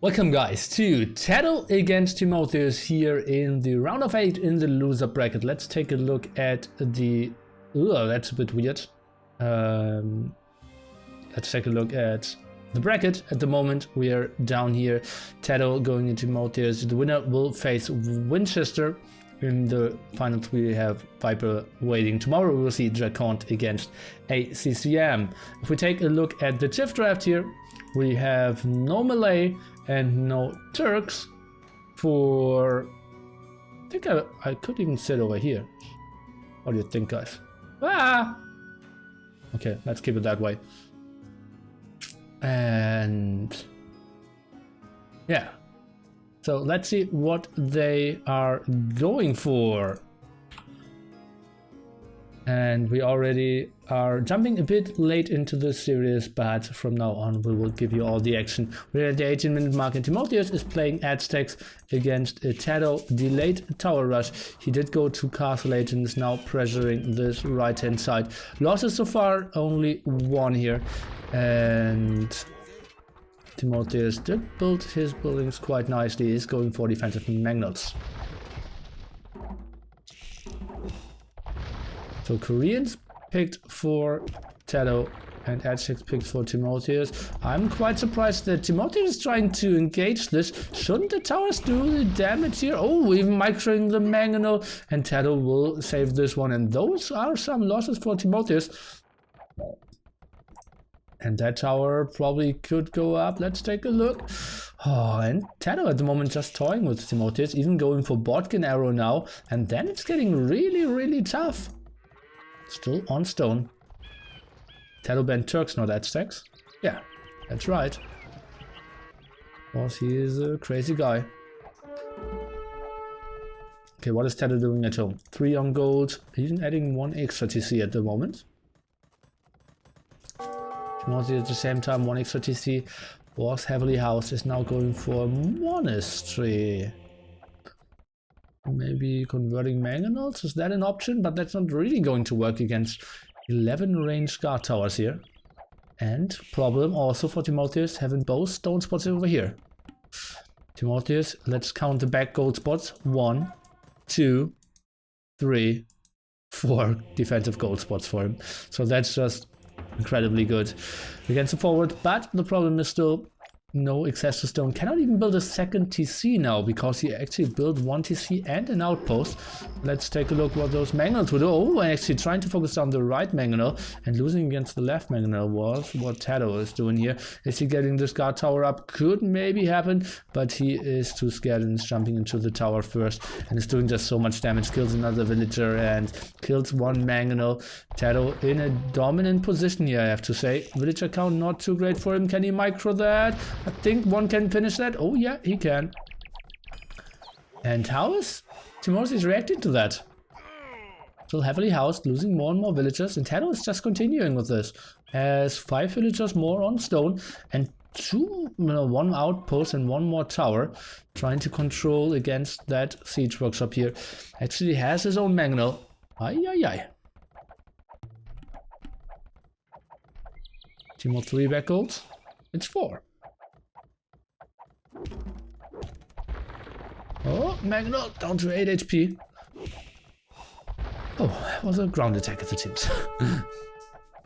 Welcome guys to Tattle against Timotheus here in the round of 8 in the loser bracket. Let's take a look at the... Ooh, that's a bit weird. Let's take a look at the bracket. At the moment we are down here. Tattle going into Timotheus. The winner will face Winchester. In the finals we have Viper waiting. Tomorrow we will see Dracont against a CCM. If we take a look at the TIFF draft here, we have no Malay and no Turks for... I think I could even sit over here. What do you think, guys? Ah! Okay, let's keep it that way. And... yeah. So let's see what they are going for. And we already are jumping a bit late into the series, but from now on we will give you all the action. We're at the 18-minute mark and Timotheus is playing Aztecs against a TaToH delayed tower rush. He did go to Castle Age and is now pressuring this right-hand side. Losses so far, only one here. And Timotheus did build his buildings quite nicely. He's going for defensive magnets. So Koreans picked for TaToH and Aztecs picked for Timotheus. I'm quite surprised that Timotheus is trying to engage this. Shouldn't the towers do the damage here? Oh, even microing the mangonel, and TaToH will save this one. And those are some losses for Timotheus. And that tower probably could go up. Let's take a look. Oh, and TaToH at the moment just toying with Timotheus, even going for Bodkin arrow now. And then it's getting really tough. Still on stone. TaToH banned Turks, not Aztecs. Yeah, that's right. Because he is a crazy guy. Okay, what is TaToH doing at home? 3 on gold, even adding 1 extra TC at the moment. Timotheus at the same time, 1 extra TC. Was heavily housed, is now going for monastery. Maybe converting mangonels, is that an option? But that's not really going to work against 11 ranged guard towers here. And problem also for Timotheus, having both stone spots over here. Timotheus, let's count the back gold spots. 1, 2, 3, 4 defensive gold spots for him. So that's just incredibly good against the forward. But the problem is still no access to stone. Cannot even build a second TC now because he actually built 1 TC and an outpost. Let's take a look what those mangonels would do. Oh, and actually trying to focus on the right mangonel and losing against the left mangonel was what TaToH is doing here. Is he getting this guard tower up? Could maybe happen, but he is too scared and is jumping into the tower first and is doing just so much damage. Kills another villager and kills 1 mangonel. TaToH in a dominant position here, I have to say. Villager count not too great for him. Can he micro that? I think one can finish that. Oh yeah, he can. And how is Timotheus reacting to that? Still heavily housed, losing more and more villagers, and TaToH is just continuing with this. Has 5 villagers more on stone and 1 outpost and 1 more tower, trying to control against that siege workshop here. Actually has his own mangonel. Ay. Timo 3 back gold. It's 4. Oh, mangonel down to 8 HP. Oh, that was a ground attack at the teams.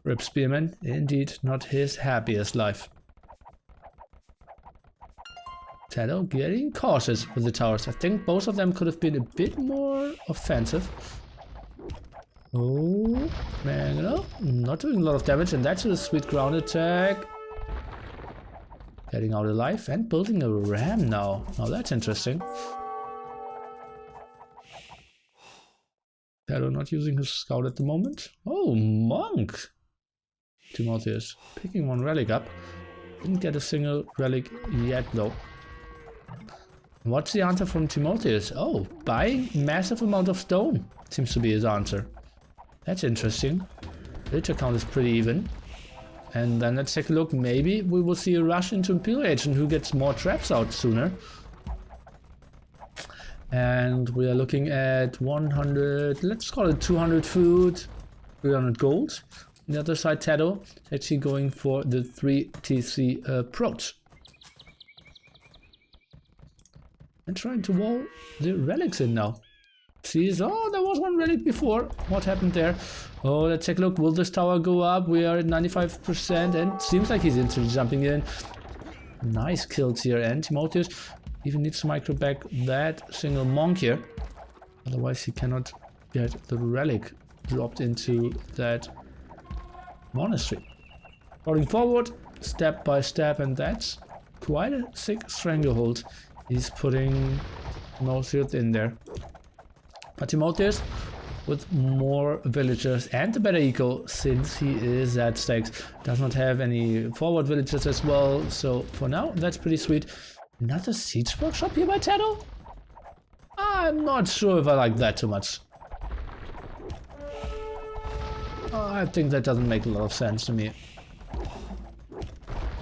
Rip Spearman, indeed not his happiest life. TaToH getting cautious with the towers. I think both of them could have been a bit more offensive. Oh, mangonel, not doing a lot of damage, and that's a sweet ground attack. Getting out alive and building a ram now. Now that's interesting. TaToH not using his scout at the moment. Oh, monk! Timotheus picking 1 relic up. Didn't get a single relic yet though. What's the answer from Timotheus? Oh, buying massive amount of stone seems to be his answer. That's interesting. Villager count is pretty even. And then let's take a look. Maybe we will see a rush into Imperial agent who gets more traps out sooner. And we are looking at 100, let's call it 200 food, 300 gold. On the other side, TaToH actually going for the 3 TC approach. And trying to wall the relics in now. Sees, oh, there was one relic before. What happened there? Oh, let's take a look. Will this tower go up? We are at 95% and seems like he's instantly jumping in. Nice kills here. And Timotheus even needs to micro back that single monk here. Otherwise he cannot get the relic dropped into that monastery. Rolling forward, step by step, and that's quite a sick stranglehold. He's putting Timotheus in there. But Timotheus, with more villagers and a better eco, since he is at stakes, does not have any forward villagers as well. So for now, that's pretty sweet. Another siege workshop here by Tattle? I'm not sure if I like that too much. I think that doesn't make a lot of sense to me.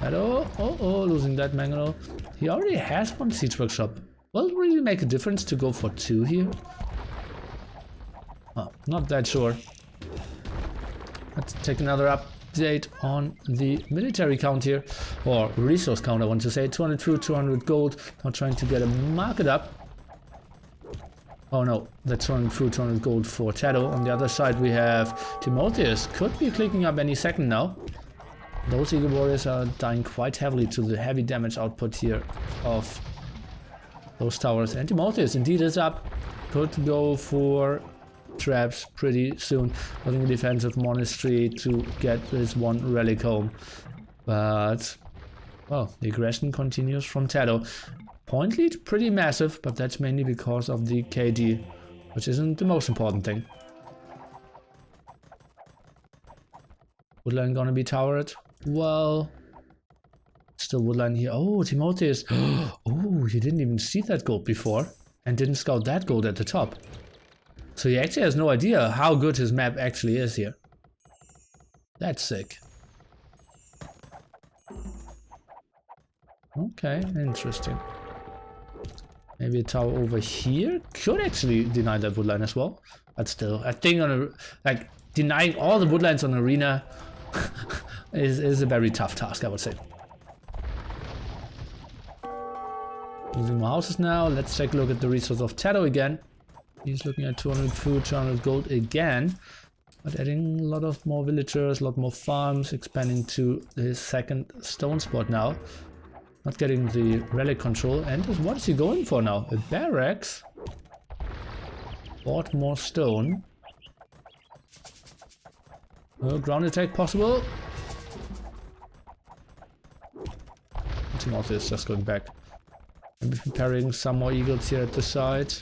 Tattle, oh, losing that mango. He already has one siege workshop. Will it really make a difference to go for 2 here? Oh, not that sure. Let's take another update on the military count here, or resource count I want to say. 200 food, 200 gold. Now trying to get a market up. Oh no, that's 200 food, 200 gold for Tattle. On the other side we have Timotheus. Could be clicking up any second now. Those Eagle Warriors are dying quite heavily to the heavy damage output here of those towers. And Timotheus indeed is up. Could go for traps pretty soon, building a defensive monastery to get this one relic home. But, well, the aggression continues from Tattle. Point lead pretty massive, but that's mainly because of the KD, which isn't the most important thing. Woodline gonna be towered? Well, still woodline here. Oh, Timotheus. Oh, he didn't even see that gold before and didn't scout that gold at the top. So he actually has no idea how good his map actually is here. That's sick. Okay, interesting. Maybe a tower over here could actually deny that woodline as well. But still, I think on a, like, denying all the woodlines on arena is a very tough task, I would say. Losing more houses now. Let's take a look at the resource of TaToH again. He's looking at 200 food, 200 gold again. But adding a lot of more villagers, a lot more farms, expanding to his second stone spot now. Not getting the relic control. And what is he going for now? A barracks? Bought more stone. Ground attack possible. Timotheus is just going back. Maybe preparing some more eagles here at the side.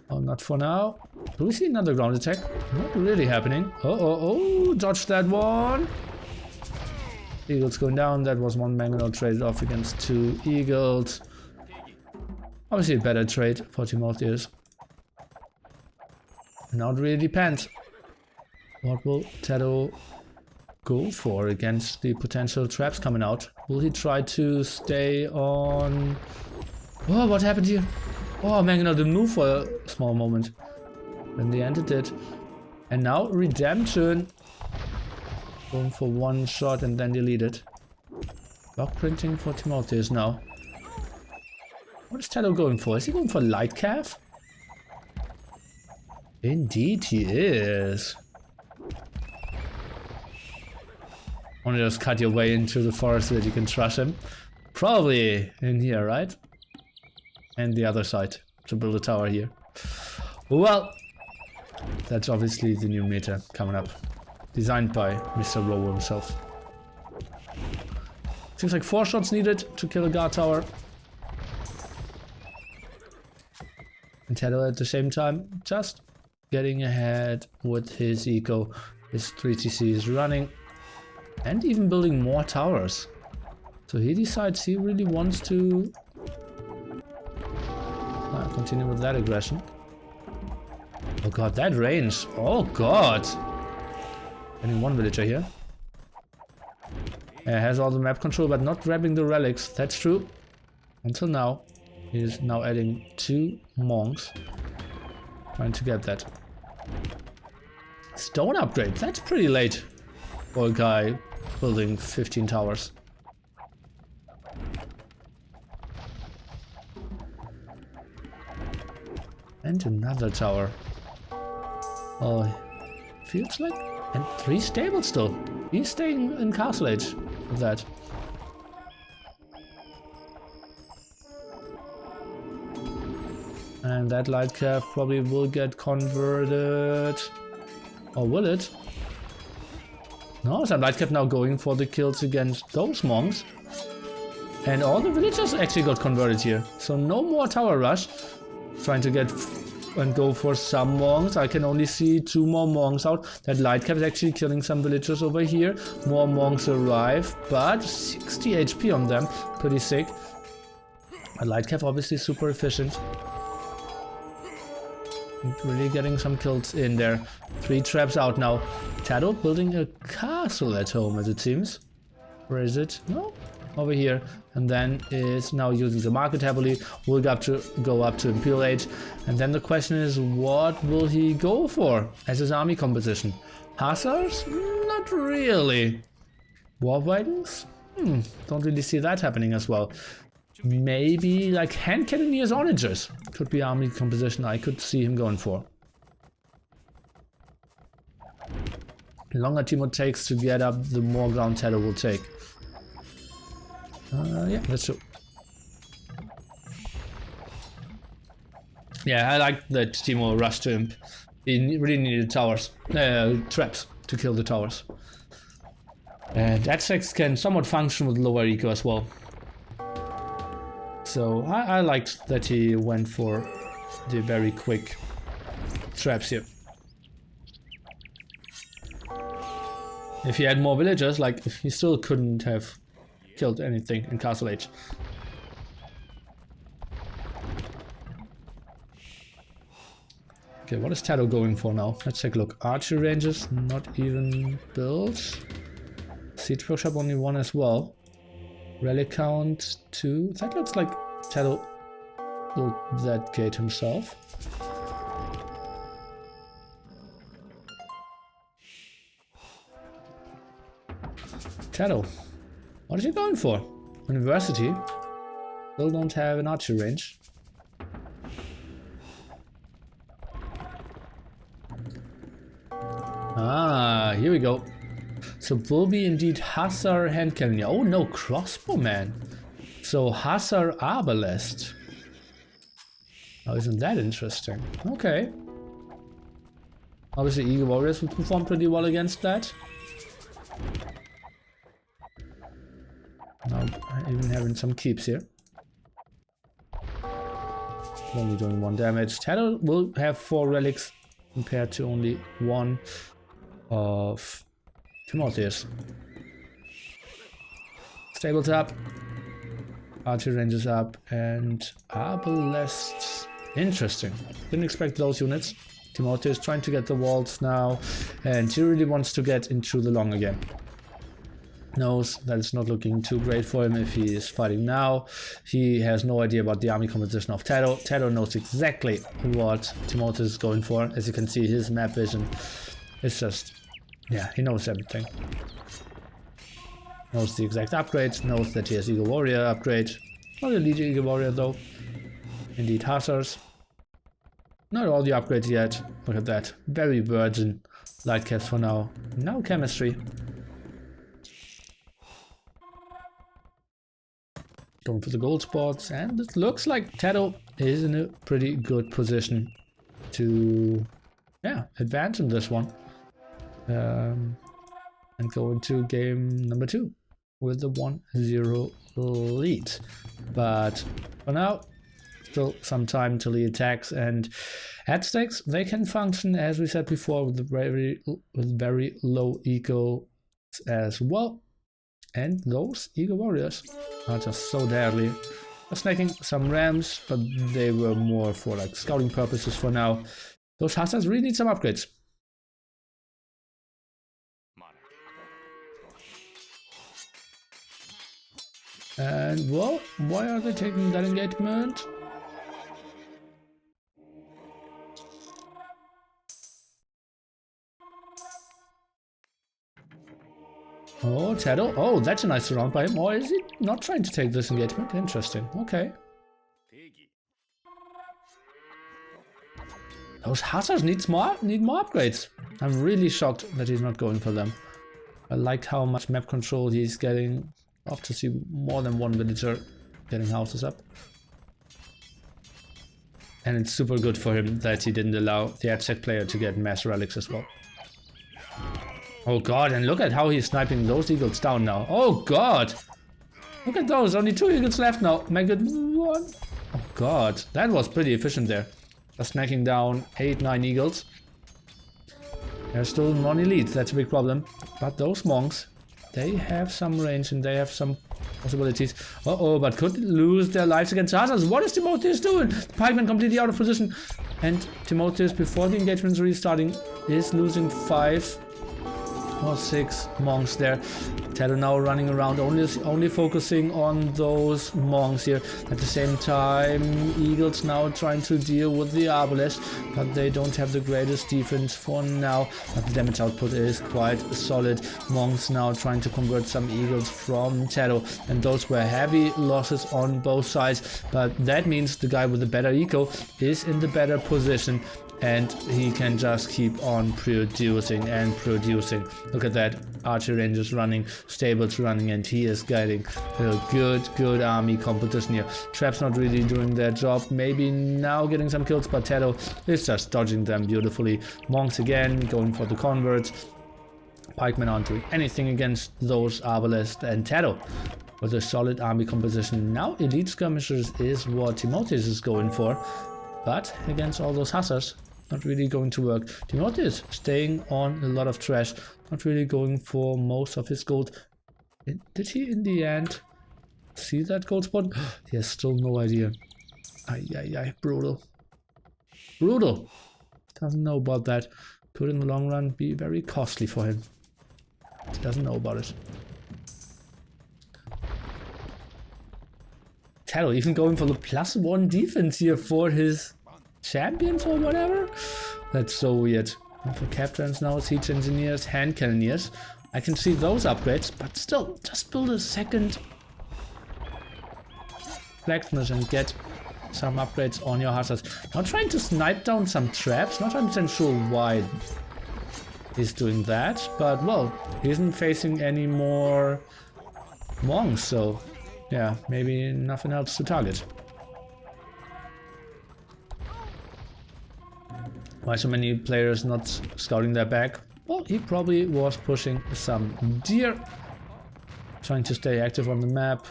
Oh, not for now. Do we see another ground attack? Not really happening. Oh, dodge that one. Eagles going down. That was one mangonel traded off against 2 eagles. Obviously a better trade for Timotheus. Now it really depends. What will TaToH go for against the potential traps coming out? Will he try to stay on... Oh, what happened here? Oh, mangonel didn't move for a small moment. In the end it did. And now redemption. Going for one shot and then delete it. Block printing for Timotheus now. What is TaToH going for? Is he going for light calf? Indeed he is. Only just cut your way into the forest so that you can trash him. Probably in here, right? And the other side to build a tower here. Well, that's obviously the new meta coming up. Designed by Mr. ro8 himself. Seems like 4 shots needed to kill a guard tower. And TaToH at the same time just getting ahead with his eco. His 3 TC is running. And even building more towers. So he decides he really wants to continue with that aggression. Oh god, that range. Oh god. Getting one villager here. Has all the map control but not grabbing the relics. That's true. Until now. He is now adding 2 monks. Trying to get that. Stone upgrade. That's pretty late for a guy building 15 towers. And another tower. Oh, feels like... And 3 stables still. He's staying in Castle Age with that. And that light cap probably will get converted. Or will it? No, some light cap now going for the kills against those monks. And all the villagers actually got converted here. So no more tower rush. Trying to get and go for some monks. I can only see 2 more monks out. That light cap is actually killing some villagers over here. More monks arrive, but 60 HP on them. Pretty sick. A light cap obviously super efficient. Really getting some kills in there. 3 traps out now. TaToH building a castle at home, as it seems. Where is it? No, over here. And then is now using the market heavily. Will go up to Imperial Age. And then the question is, what will he go for as his army composition? Hussars? Not really. War wagons? Don't really see that happening as well. Maybe like hand cannoneers onagers could be army composition I could see him going for. The longer Timo takes to get up, the more ground TaToH will take. Yeah, that's true. Yeah, I like that Timo rushed to him. He really needed towers, traps to kill the towers. And that sex can somewhat function with lower eco as well. So I liked that he went for the very quick traps here. If he had more villagers, like he still couldn't have killed anything in Castle Age. Okay, what is TaToH going for now? Let's take a look. Archery ranges, not even built. Siege workshop only 1 as well. Relic count 2. That looks like TaToH built that gate himself. TaToH, what is he going for? University? Still don't have an archery range. Ah, here we go. So will be indeed Hussar hand cannon. Oh no, crossbowman. So Hussar arbalest. Oh, isn't that interesting? Okay. Obviously, Eagle Warriors would perform pretty well against that. Now, even having some keeps here. Only doing 1 damage. TaToH will have 4 relics compared to only 1 of Timotheus. Stables up. Archery ranges up. And arbalests. Interesting. Didn't expect those units. Timotheus trying to get the walls now. And he really wants to get into the long again. Knows that it's not looking too great for him if he is fighting now. He has no idea about the army composition of TaToH. TaToH knows exactly what Timotheus is going for. As you can see, his map vision is just, yeah, he knows everything. Knows the exact upgrades, knows that he has Eagle Warrior upgrade. Not Elite Eagle Warrior though. Indeed Hussars. Not all the upgrades yet. Look at that. Very virgin light caps for now. Now chemistry. Going for the gold spots, and it looks like TaToH is in a pretty good position to, yeah, advance in this one. And go into game number 2 with the 1-0 lead. But for now, still some time till he attacks, and at stakes they can function, as we said before, with very low eco as well. And those Eagle Warriors are just so deadly. I'm snagging some rams, but they were more for like scouting purposes for now. Those Hussars really need some upgrades. And well, why are they taking that engagement? Oh, TaToH. Oh, that's a nice round by him. Or is he not trying to take this engagement? Interesting. Okay. Those hussars need more upgrades. I'm really shocked that he's not going for them. I like how much map control he's getting. Love to see more than one villager getting houses up. And it's super good for him that he didn't allow the Aztec player to get mass relics as well. Oh god, and look at how he's sniping those eagles down now. Oh god! Look at those, only 2 eagles left now. Make it 1. Oh god, that was pretty efficient there. Just snacking down 8-9 eagles. There's still one elite, that's a big problem. But those monks, they have some range and they have some possibilities. Uh-oh, but could lose their lives against hussars. What is Timotheus doing? The pikeman completely out of position. And Timotheus, before the engagement's restarting, is losing 5 or 6 monks there. TaToH now running around, only focusing on those monks here. At the same time, eagles now trying to deal with the arbalest, but they don't have the greatest defense for now. But the damage output is quite solid. Monks now trying to convert some eagles from TaToH, and those were heavy losses on both sides. But that means the guy with the better eco is in the better position, and he can just keep on producing and producing. Look at that, archer rangers running, stables running, and he is getting a good army competition here. Traps not really doing their job, maybe now getting some kills, but TaToH is just dodging them beautifully. Monks again going for the converts. Pikemen aren't doing anything against those arbalest, and TaToH with a solid army composition. Now elite skirmishers is what Timotheus is going for, but against all those hussars, not really going to work. Timotheus staying on a lot of trash, not really going for most of his gold. Did he in the end see that gold spot? He has still no idea. Ay, brutal. Brutal. Doesn't know about that. Could in the long run be very costly for him. He doesn't know about it. TaToH even going for the +1 defense here for his champions or whatever. That's so weird. And for captains now, siege engineers, hand cannoneers. I can see those upgrades, but still, just build a second blacksmith and get some upgrades on your hussars. Now trying to snipe down some traps. Not 100% sure why he's doing that, but well, he isn't facing any more monks, so yeah, maybe nothing else to target. Why so many players not scouting their back? Well, he probably was pushing some deer, trying to stay active on the map.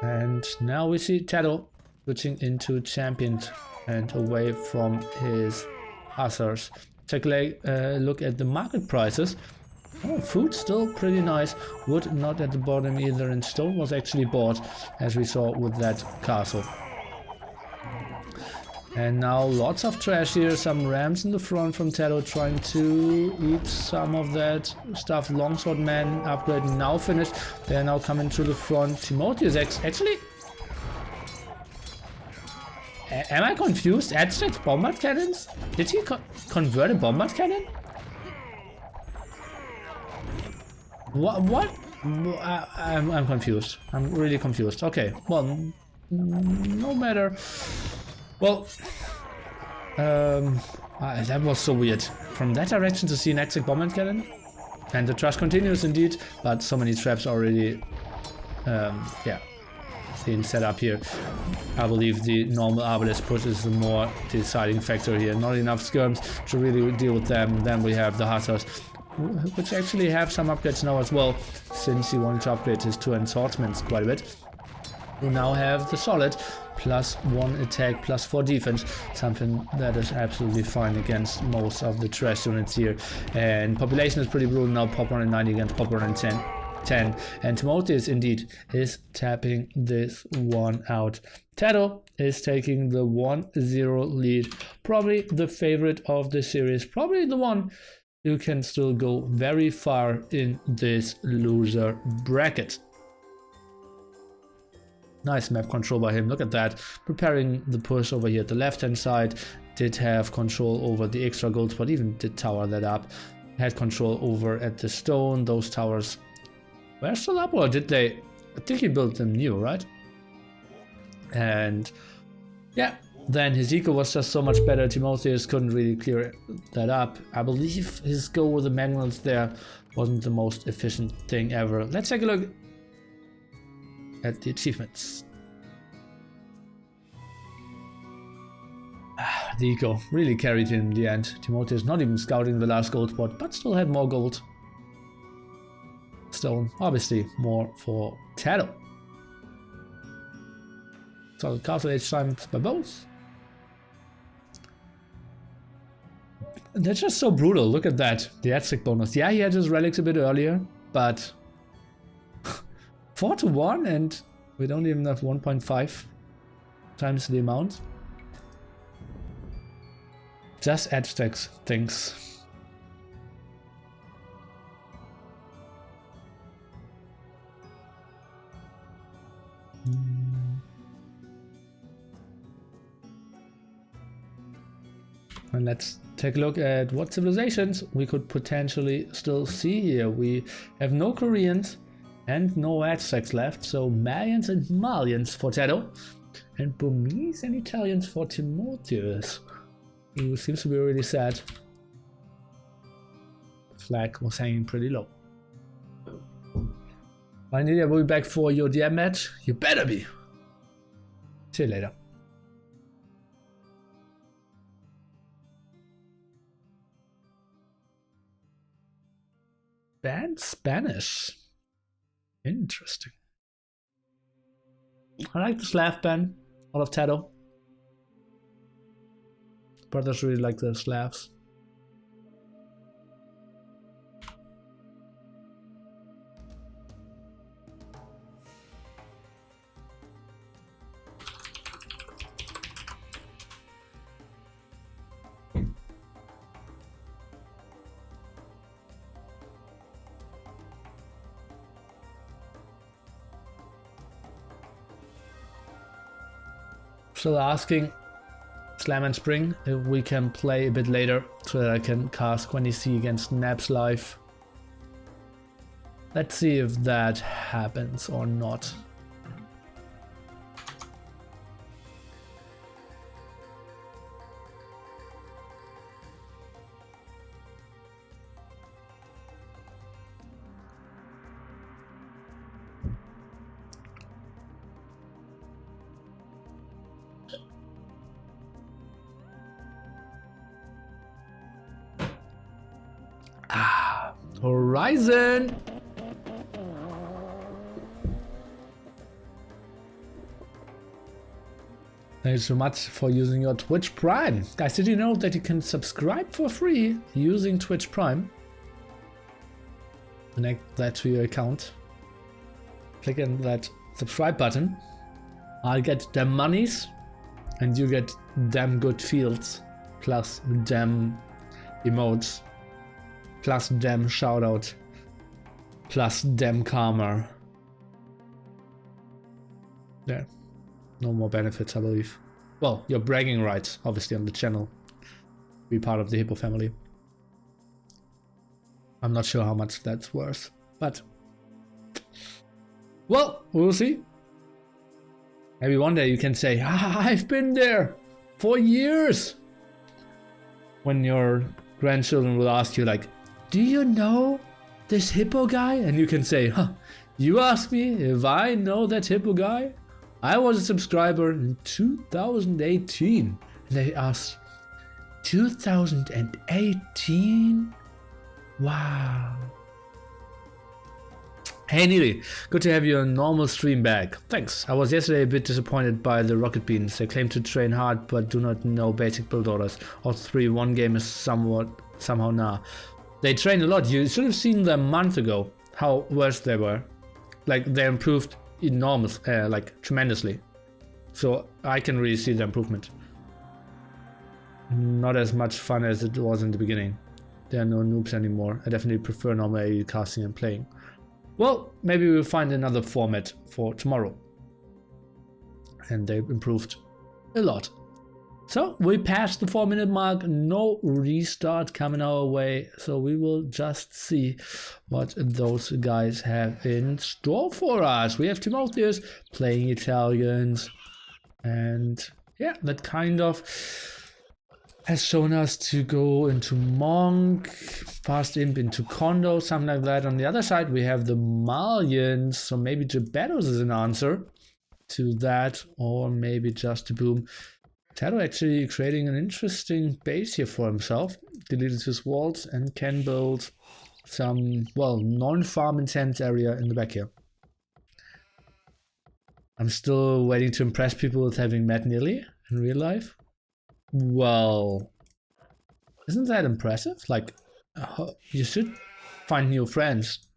And now we see TaToH switching into champion and away from his hussars. Take a look at the market prices. Oh, food still pretty nice. Wood not at the bottom either, and stone was actually bought, as we saw with that castle. And now lots of trash here, some rams in the front from TaToH trying to eat some of that stuff. Longsword man upgrade now finished. They're now coming to the front. Timotheus actually... Am I confused? Aztec bombard cannons? Did he convert a bombard cannon? What? I'm confused. I'm really confused. Okay, well, no matter. Well, that was so weird. From that direction to see an Aztec bombard cannon, and the trash continues indeed, but so many traps already, yeah, being set up here. I believe the normal arbalest push is the more deciding factor here. Not enough skirms to really deal with them. Then we have the hussars, which actually have some upgrades now as well, since he wanted to upgrade his 2 swordsmen quite a bit. We now have the solid +1 attack, +4 defense, something that is absolutely fine against most of the trash units here. And population is pretty brutal now, pop 190 against pop 110. And Timotheus indeed is tapping this one out. TaToH is taking the 1-0 lead. Probably the favorite of the series, probably the one who can still go very far in this loser bracket. Nice map control by him, look at that. Preparing the push over here at the left hand side. Did have control over the extra gold spot, even did tower that up. Had control over at the stone, those towers were still up, or did they? I think he built them new, right? And yeah, then his eco was just so much better. Timotheus couldn't really clear that up. I believe his go with the manuals there wasn't the most efficient thing ever. Let's take a look at the achievements. The eco really carried him in the end. Timotheus not even scouting the last gold spot, but still had more gold. Stone, obviously more for Tattle. So castle age times by both. That's just so brutal. Look at that. The Aztec bonus. Yeah, he had his relics a bit earlier, but 4 to 1 and we don't even have 1.5 times the amount. Just Aztec things. And let's take a look at what civilizations we could potentially still see here. We have no Koreans and no Aztecs left, so Mayans and Malians for TaToH, and Burmese and Italians for Timotheus, who seems to be really sad. The flag was hanging pretty low. Finally, I will be back for your DM match. You better be. See you later. Banned Spanish. Interesting. I like the Slav ban out of TaToH. Brothers really like the Slavs. Still asking Slam and Spring if we can play a bit later so that I can cast 20C against Naps live. Let's see if that happens or not. Horizon! Thank you so much for using your Twitch Prime. Guys, did you know that you can subscribe for free using Twitch Prime? Connect that to your account. Click on that subscribe button. I'll get them monies and you get damn good fields plus damn emotes. Plus dem shoutout, plus dem karma. Yeah, no more benefits, I believe. Well, your bragging rights, obviously, on the channel. Be part of the Hippo family. I'm not sure how much that's worth, but well, we'll see. Maybe one day you can say, I've been there for years. When your grandchildren will ask you like, do you know this Hippo guy? And you can say, huh, you ask me if I know that Hippo guy? I was a subscriber in 2018. And they asked, 2018? Wow. Hey Neely, good to have your normal stream back. Thanks. I was yesterday a bit disappointed by the rocket beans. They claim to train hard but do not know basic build orders. Or 3-1 game is somehow nah. They train a lot. You should have seen them a month ago, how worse they were. Like, they improved enormous, like tremendously. So I can really see the improvement. Not as much fun as it was in the beginning. There are no noobs anymore. I definitely prefer normal AE casting and playing. Well, maybe we'll find another format for tomorrow. And they improved a lot. So we passed the 4-minute mark, no restart coming our way, so we will just see what those guys have in store for us. We have Timotheus playing Italians, and yeah, that kind of has shown us to go into Monk, Fast Imp into Kondo, something like that. On the other side, we have the Malians, so maybe Gebetos is an answer to that, or maybe just to boom. TaToH actually creating an interesting base here for himself, deleted his walls, and can build some, well, non-farm intense area in the back here. I'm still waiting to impress people with having met Nearly in real life. Well, isn't that impressive? Like, you should find new friends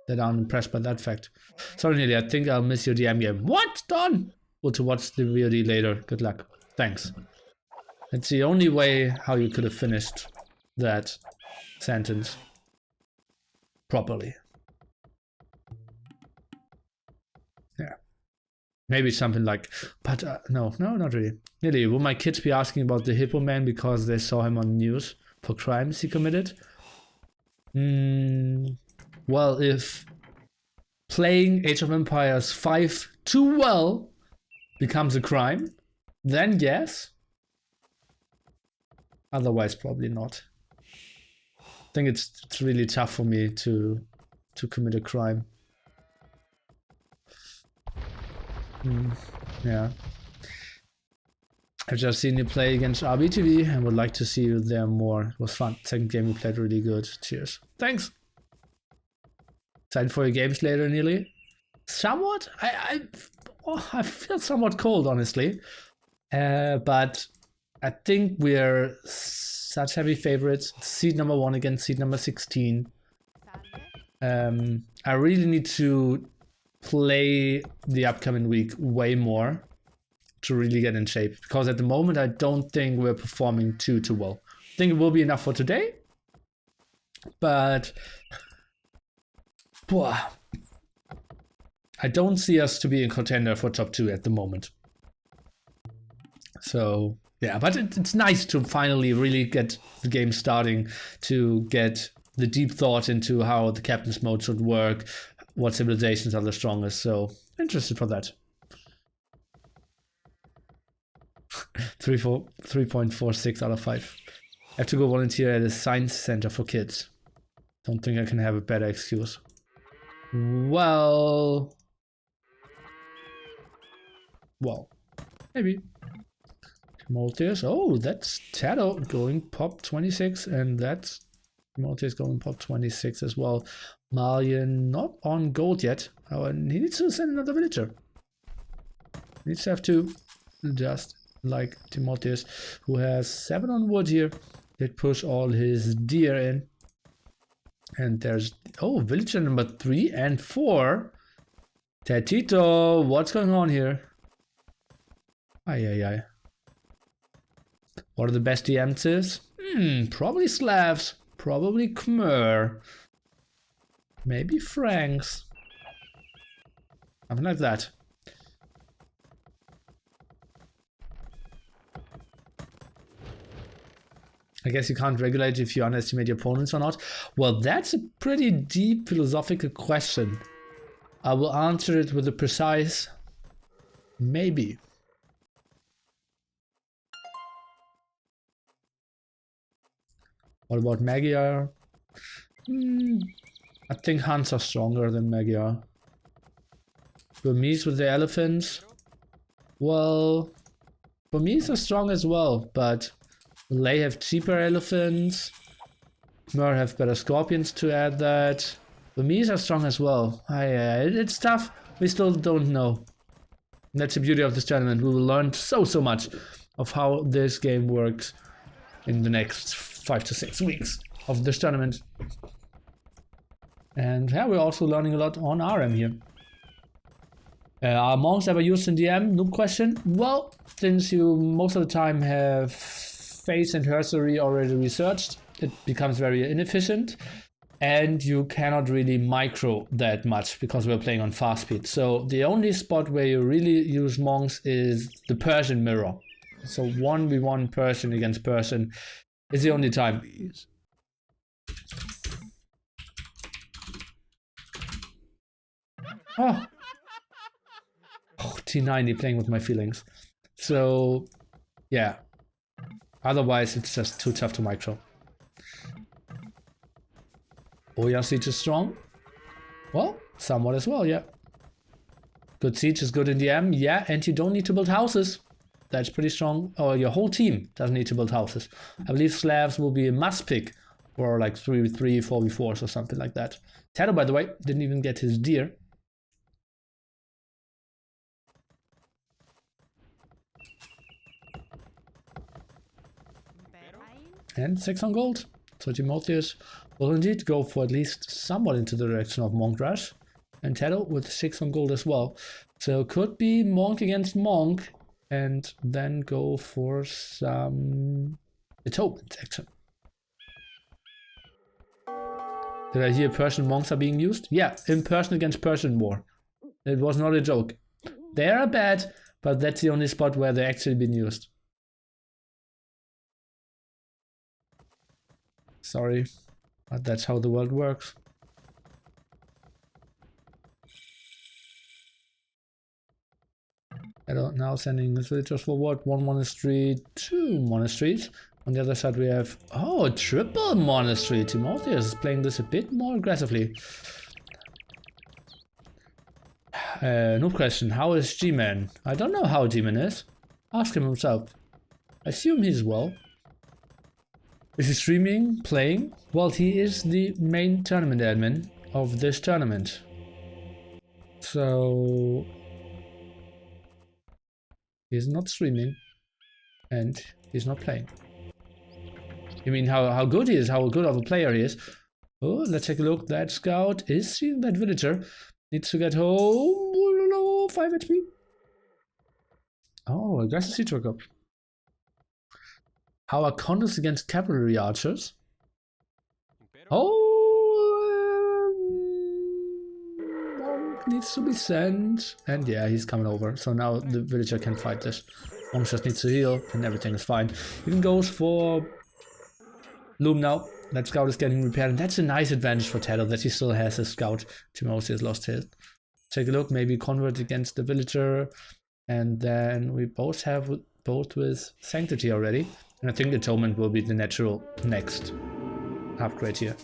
that aren't impressed by that fact. Sorry, Nearly, I think I'll miss your DM game. What? Done? Well, to watch the VOD later. Good luck. Thanks. That's the only way how you could have finished that sentence properly. Yeah. Maybe something like, but no, not really. Nearly, will my kids be asking about the Hippo Man because they saw him on news for crimes he committed? Well, if playing Age of Empires 5 too well becomes a crime, then yes. Otherwise, probably not. I think it's really tough for me to commit a crime. Yeah. I've just seen you play against RBTV and would like to see you there more. It was fun. Second game you played really good. Cheers. Thanks. Excited for your games later, Nearly? Somewhat. I feel somewhat cold, honestly. But I think we're such heavy favorites. Seed number 1 against seed number 16. I really need to play the upcoming week way more to really get in shape, because at the moment I don't think we're performing too well. I think it will be enough for today, but I don't see us to be in contender for top 2 at the moment. So yeah, but it's nice to finally really get the game starting, to get the deep thought into how the captain's mode should work, what civilizations are the strongest. So interested for that. 3.46 out of 5. I have to go volunteer at a science center for kids. Don't think I can have a better excuse. Well, maybe. Timotheus. Oh, that's TaToH going pop 26, and that's Timotheus going pop 26 as well. Malian not on gold yet. Oh, and he needs to send another villager. He needs to have 2, just like Timotheus, who has 7 on wood here. Did push all his deer in. And there's, oh, villager number 3 and 4. TaToH, what's going on here? Ay. What are the best DMs? Probably Slavs, probably Khmer, maybe Franks. Something like that. I guess you can't regulate if you underestimate your opponents or not. Well, that's a pretty deep philosophical question. I will answer it with a precise maybe. What about Magyar? I think Huns are stronger than Magyar. Burmese with the elephants? Well, Burmese are strong as well, but Malay have cheaper elephants. Khmer have better scorpions to add that. Burmese are strong as well. It's tough. We still don't know. That's the beauty of this tournament. We will learn so much of how this game works in the next 5 to 6 weeks of this tournament. And yeah, we're also learning a lot on RM here. Are monks ever used in DM? No question. Well, since you most of the time have face and herstory already researched, it becomes very inefficient. And you cannot really micro that much because we're playing on fast speed. So the only spot where you really use monks is the Persian mirror. So 1v1 Persian against Persian is the only time. Oh, T90 playing with my feelings. So, yeah. Otherwise, it's just too tough to micro. Oh, your siege is strong. Well, somewhat as well, yeah. Good siege is good in the M, yeah, and you don't need to build houses. That's pretty strong. Or your whole team doesn't need to build houses. I believe Slavs will be a must pick for like 3v3, 4v4s or something like that. Tattle, by the way, didn't even get his deer. And 6 on gold. So Timotheus will indeed go for at least somewhat into the direction of Monk Rush. And Tattle with 6 on gold as well. So could be Monk against Monk. And then go for some atonement action. Did I hear Persian monks are being used? Yeah, in Persian against Persian war. It was not a joke. They are bad, but that's the only spot where they're actually been used. Sorry, but that's how the world works. Now sending his villagers forward. 1 monastery, 2 monasteries. On the other side we have, oh, triple monastery. Timotheus is playing this a bit more aggressively. No question, how is G-Man? I don't know how G-Man is. Ask him himself. I assume he's well. Is he streaming, playing? Well, he is the main tournament admin of this tournament. So he's not streaming and he's not playing. You mean how good he is, how good of a player he is? Oh, let's take a look. That scout is seeing that villager. Needs to get home. 5 HP. Oh, aggressive siege workup. How are condos against cavalry archers? Oh, Monk needs to be sent. And yeah, he's coming over. So now the villager can fight this. Monk just needs to heal and everything is fine. Even goes for Loom now. That scout is getting repaired. And that's a nice advantage for Tattle that he still has his scout. Timotheus lost his. Take a look. Maybe convert against the villager. And then we both have both with Sanctity already. And I think Atonement will be the natural next upgrade here.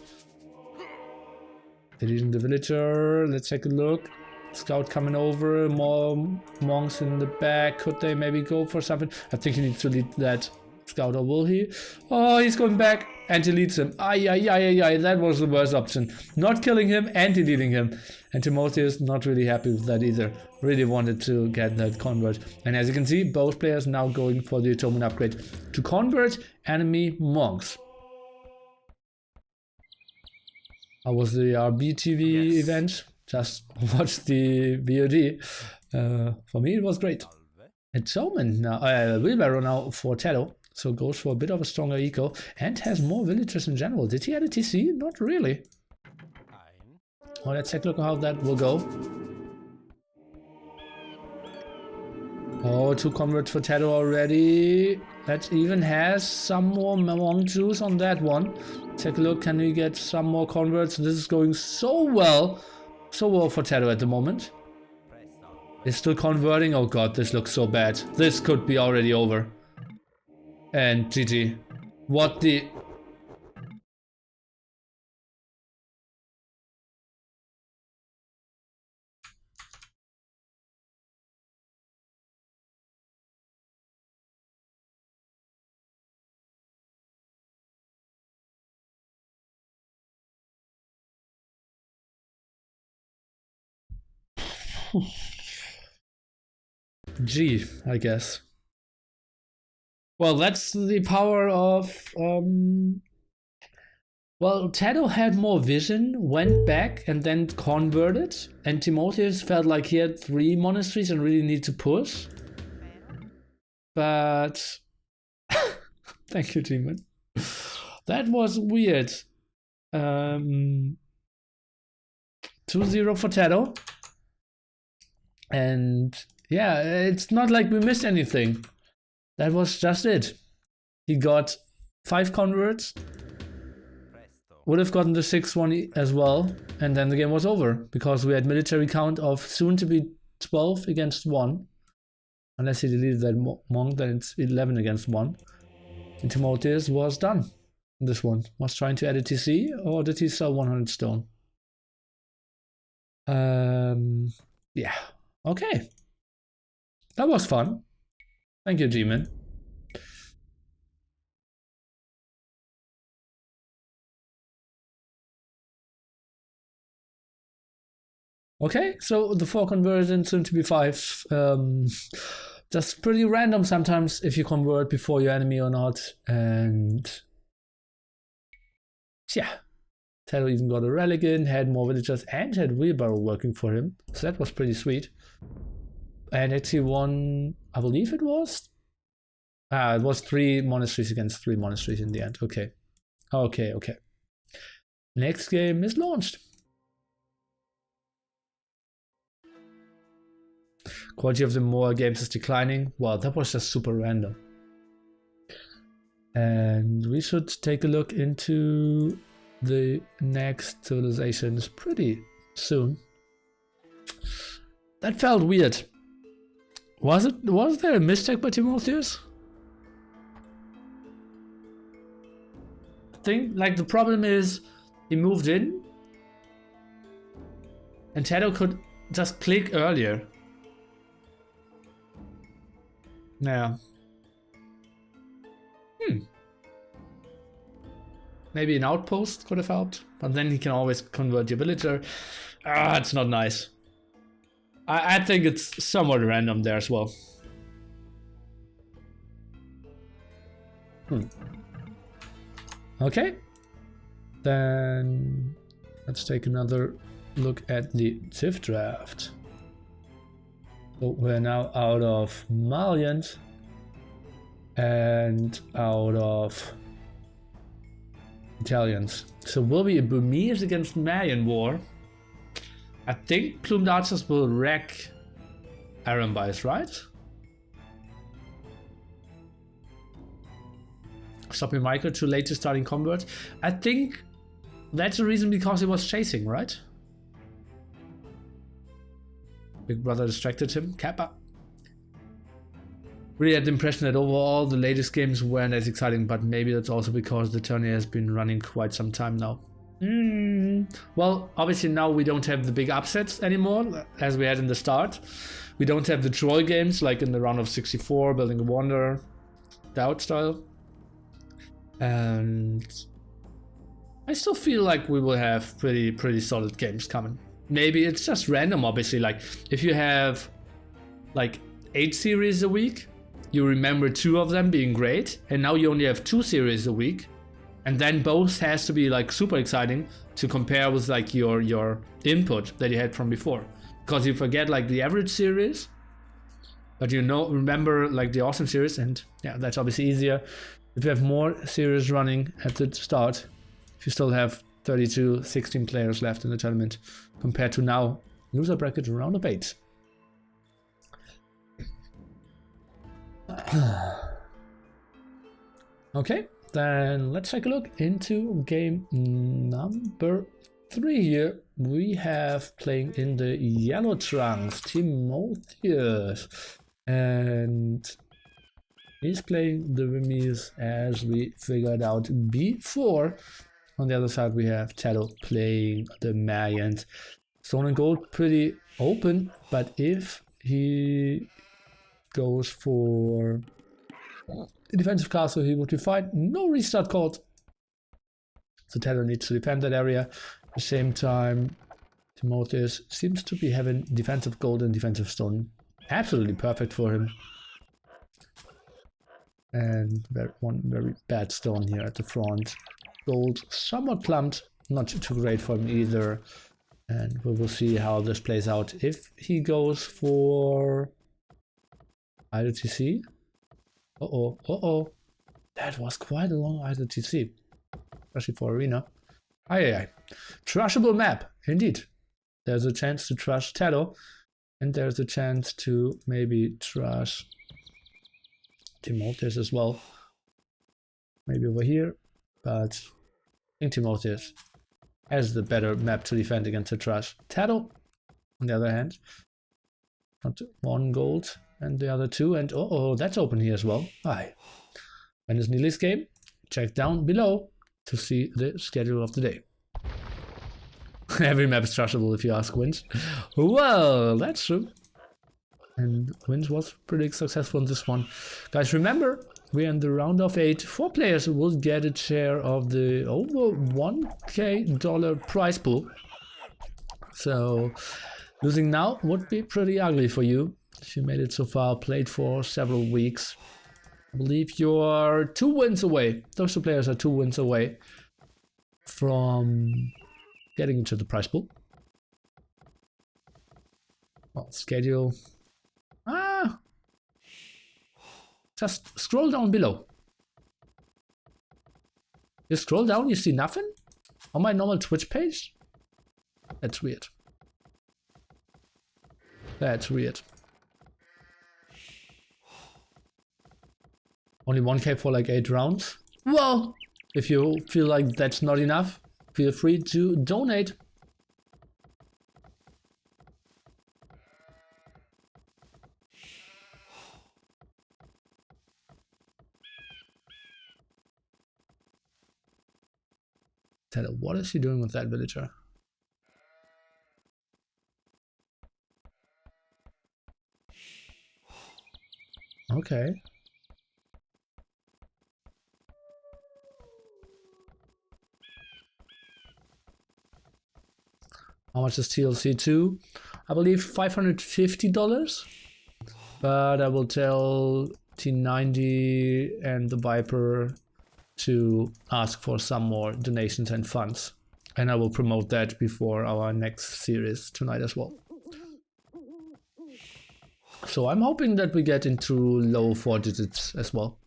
Deleting the villager. Let's take a look. Scout coming over. More monks in the back. Could they maybe go for something? I think he needs to lead that scout, or will he? Oh, he's going back and he leads him. Ay. That was the worst option. Not killing him and deleting him. And Timotheus not really happy with that either. Really wanted to get that convert. And as you can see, both players now going for the Atonement upgrade to convert enemy monks. How was the RBTV event? Just watch the VOD. For me, it was great. Atonement now, wheelbarrow now for TaToH. So goes for a bit of a stronger eco and has more villagers in general. Did he add a TC? Not really. Well, let's take a look at how that will go. Oh, 2 converts for TaToH already. That even has some more monk juice on that one. Take a look, can we get some more converts? This is going so well. So well for TaToH at the moment. It's still converting. Oh god, this looks so bad. This could be already over. And GG. What the... G, I guess. Well, that's the power of... Well, TaToH had more vision, went back and then converted. And Timotheus felt like he had 3 monasteries and really need to push. But... Thank you, Demon. That was weird. 2-0 for TaToH. And yeah, it's not like we missed anything. That was just it. He got 5 converts. Would have gotten the 6th one as well. And then the game was over. Because we had military count of soon to be 12 against 1. Unless he deleted that monk, then it's 11 against 1. And Timotheus was done. This one was trying to add a TC, or did he sell 100 stone? Yeah. Okay. That was fun. Thank you, G-Man. Okay, so the 4 conversions soon to be 5. Just pretty random sometimes if you convert before your enemy or not. And yeah, TaToH even got a relic in, had more villagers, and had wheelbarrow working for him. So that was pretty sweet. And actually won, I believe it was 3 monasteries against 3 monasteries in the end. Okay. Okay. Next game is launched. Quality of the MoA games is declining. Well, that was just super random. And we should take a look into the next civilizations pretty soon. That felt weird. Was there a mistake by Timotheus? I think like the problem is he moved in and TaToH could just click earlier. Yeah. Maybe an outpost could have helped, but then he can always convert your villager. It's not nice. I think it's somewhat random there as well. Okay. Then let's take another look at the Civ draft. So we're now out of Malians and out of Italians. So will be a Burmese against Malian war. I think plumed archers will wreck Arambais, right? Stopping Michael too late to starting convert. I think that's the reason, because he was chasing, right? Big Brother distracted him. Kappa. Really had the impression that overall the latest games weren't as exciting, but maybe that's also because the tourney has been running quite some time now. Well, obviously now we don't have the big upsets anymore as we had in the start. We don't have the Troy games like in the round of 64, Building a Wonder, Doubt style. And I still feel like we will have pretty solid games coming. Maybe it's just random, obviously. Like if you have like 8 series a week, you remember 2 of them being great, and now you only have 2 series a week, and then both has to be like super exciting to compare with like your input that you had from before, because you forget like the average series, but you know, remember like the awesome series. And yeah, that's obviously easier if you have more series running at the start. If you still have 16 players left in the tournament compared to now loser bracket around of 8. Okay, then let's take a look into game number 3 here. We have playing in the yellow trunks Timotheus, and he's playing the Burmese as we figured out before. On the other side we have TaToH playing the Mayans. Stone and gold pretty open, but if he goes for the defensive castle, he would be fine. No restart called. So TaToH needs to defend that area. At the same time, Timotheus seems to be having defensive gold and defensive stone. Absolutely perfect for him. And one very bad stone here at the front. Gold somewhat clumped, not too great for him either. And we will see how this plays out. If he goes for idle TC. That was quite a long idle TC, especially for arena. Aye. Trushable map, indeed. There's a chance to trush TaToH, and there's a chance to maybe trush Timotheus as well. Maybe over here, but I think Timotheus has the better map to defend against the trash. TaToH, on the other hand, not 1 gold And the other two, and oh, that's open here as well. Aye. When is Neely's game? Check down below to see the schedule of the day. Every map is trashable if you ask Wins. Well, that's true. And Wins was pretty successful in this one. Guys, remember, we're in the round of 8. 4 players will get a share of the over $1K prize pool. So, losing now would be pretty ugly for you. If you made it so far, played for several weeks. I believe you're 2 wins away. Those 2 players are 2 wins away from getting into the prize pool. Well, schedule. Just scroll down below. You scroll down, you see nothing? On my normal Twitch page? That's weird. That's weird. Only 1K for like 8 rounds? Well, if you feel like that's not enough, feel free to donate. Tattle, what is he doing with that villager? Okay. How much is TLC 2? I believe $550. But I will tell T90 and the Viper to ask for some more donations and funds. And I will promote that before our next series tonight as well. So I'm hoping that we get into low 4 digits as well.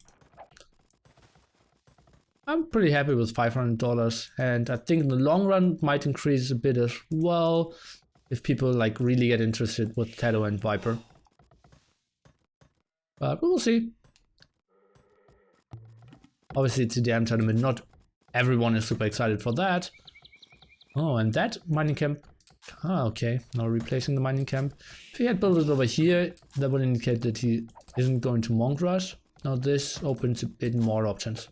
I'm pretty happy with $500, and I think in the long run it might increase a bit as well if people like really get interested with TaToH and Viper. But we will see. Obviously it's a DM tournament, not everyone is super excited for that. Oh, and that mining camp. Ah, okay, now replacing the mining camp. If he had built it over here, that would indicate that he isn't going to Monk Rush. Now this opens a bit more options.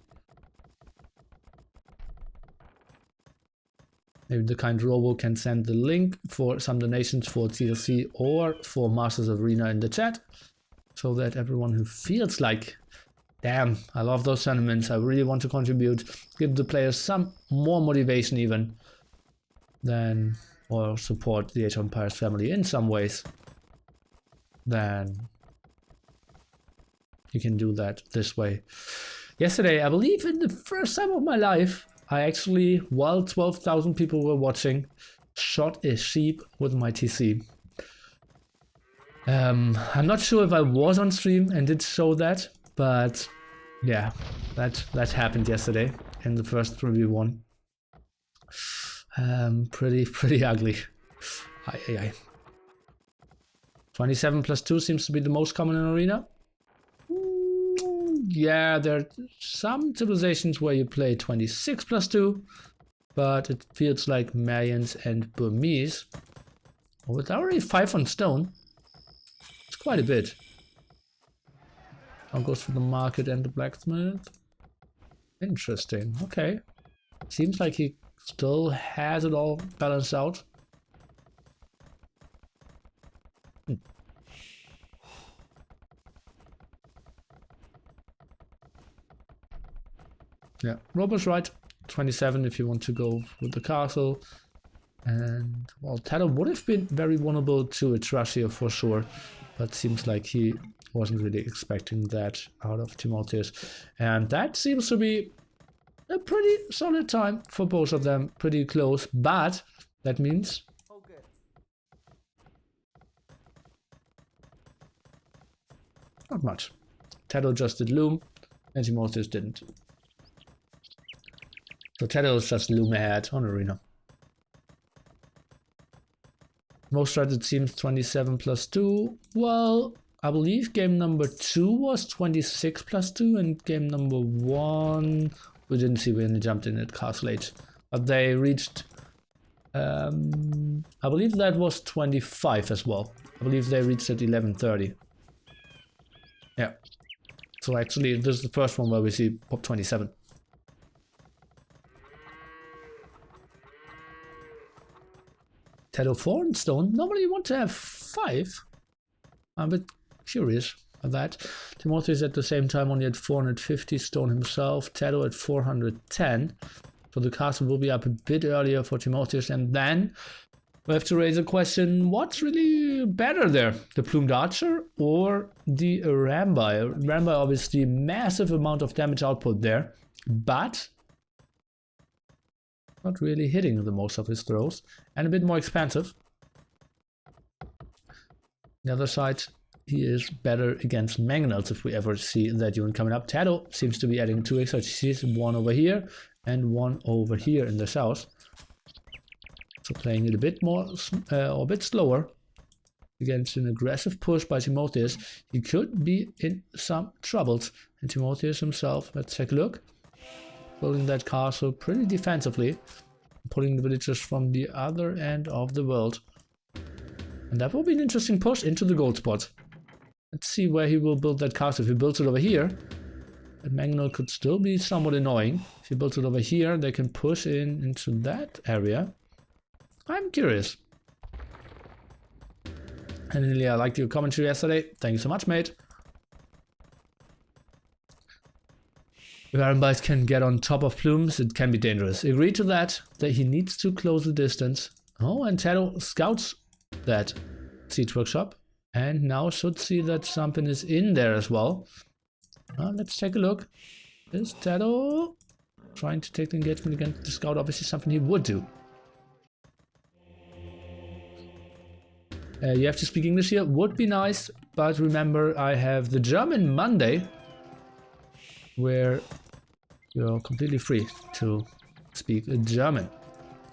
Maybe the kind Robo can send the link for some donations for TLC or for Masters Arena in the chat, so that everyone who feels like, damn, I love those tournaments, I really want to contribute, give the players some more motivation even, then, or support the Age of Empires family in some ways, then you can do that this way. Yesterday, I believe in the first time of my life, I actually, while 12,000 people were watching, shot a sheep with my TC. I'm not sure if I was on stream and did show that, but yeah, that happened yesterday in the first 3v1. Pretty ugly. 27 plus 2 seems to be the most common in Arena. Yeah, there are some civilizations where you play 26 plus 2, but it feels like Mayans and Burmese. Oh, it's already 5 on stone. It's quite a bit. Now goes for the market and the blacksmith. Interesting. Okay. Seems like he still has it all balanced out. Yeah, Robert's right. 27 if you want to go with the castle. And, well, Tattle would have been very vulnerable to a trash here for sure. But seems like he wasn't really expecting that out of Timotheus. And that seems to be a pretty solid time for both of them. Pretty close. But that means... not much. Tattle just did loom, and Timotheus didn't. So Tattle is just loom ahead on Arena. Most right, it seems 27 plus 2. Well, I believe game number 2 was 26 plus 2, and game number 1 we didn't see when they jumped in at Castle Age. But they reached, I believe that was 25 as well. I believe they reached at 11:30. Yeah. So actually, this is the first one where we see pop 27. TaToH 4 in stone. Normally you want to have 5. I'm a bit curious about that. Timotheus at the same time only at 450 stone himself. TaToH at 410. So the castle will be up a bit earlier for Timotheus. And then we have to raise a question, what's really better there? The plumed archer or the Rambai? Rambai obviously massive amount of damage output there, but not really hitting the most of his throws, and a bit more expensive. The other side, he is better against mangonels if we ever see that unit coming up. TaToH seems to be adding 2 extra HCs, one over here and one over here in the south. So playing it a bit more, or a bit slower against an aggressive push by Timotheus. He could be in some troubles. And Timotheus himself, let's take a look. Building that castle pretty defensively, pulling the villagers from the other end of the world. And that will be an interesting push into the gold spot. Let's see where he will build that castle. If he builds it over here, that mangonel could still be somewhat annoying. If he builds it over here, they can push into that area. I'm curious. And yeah, I liked your commentary yesterday. Thank you so much, mate. If Ironbite can get on top of plumes, it can be dangerous. Agree to that he needs to close the distance. Oh, and TaToH scouts that siege workshop. And now should see that something is in there as well. Let's take a look. Is TaToH trying to take the engagement against the scout? Obviously something he would do. You have to speak English here. Would be nice, but remember I have the German Monday, where you're completely free to speak German.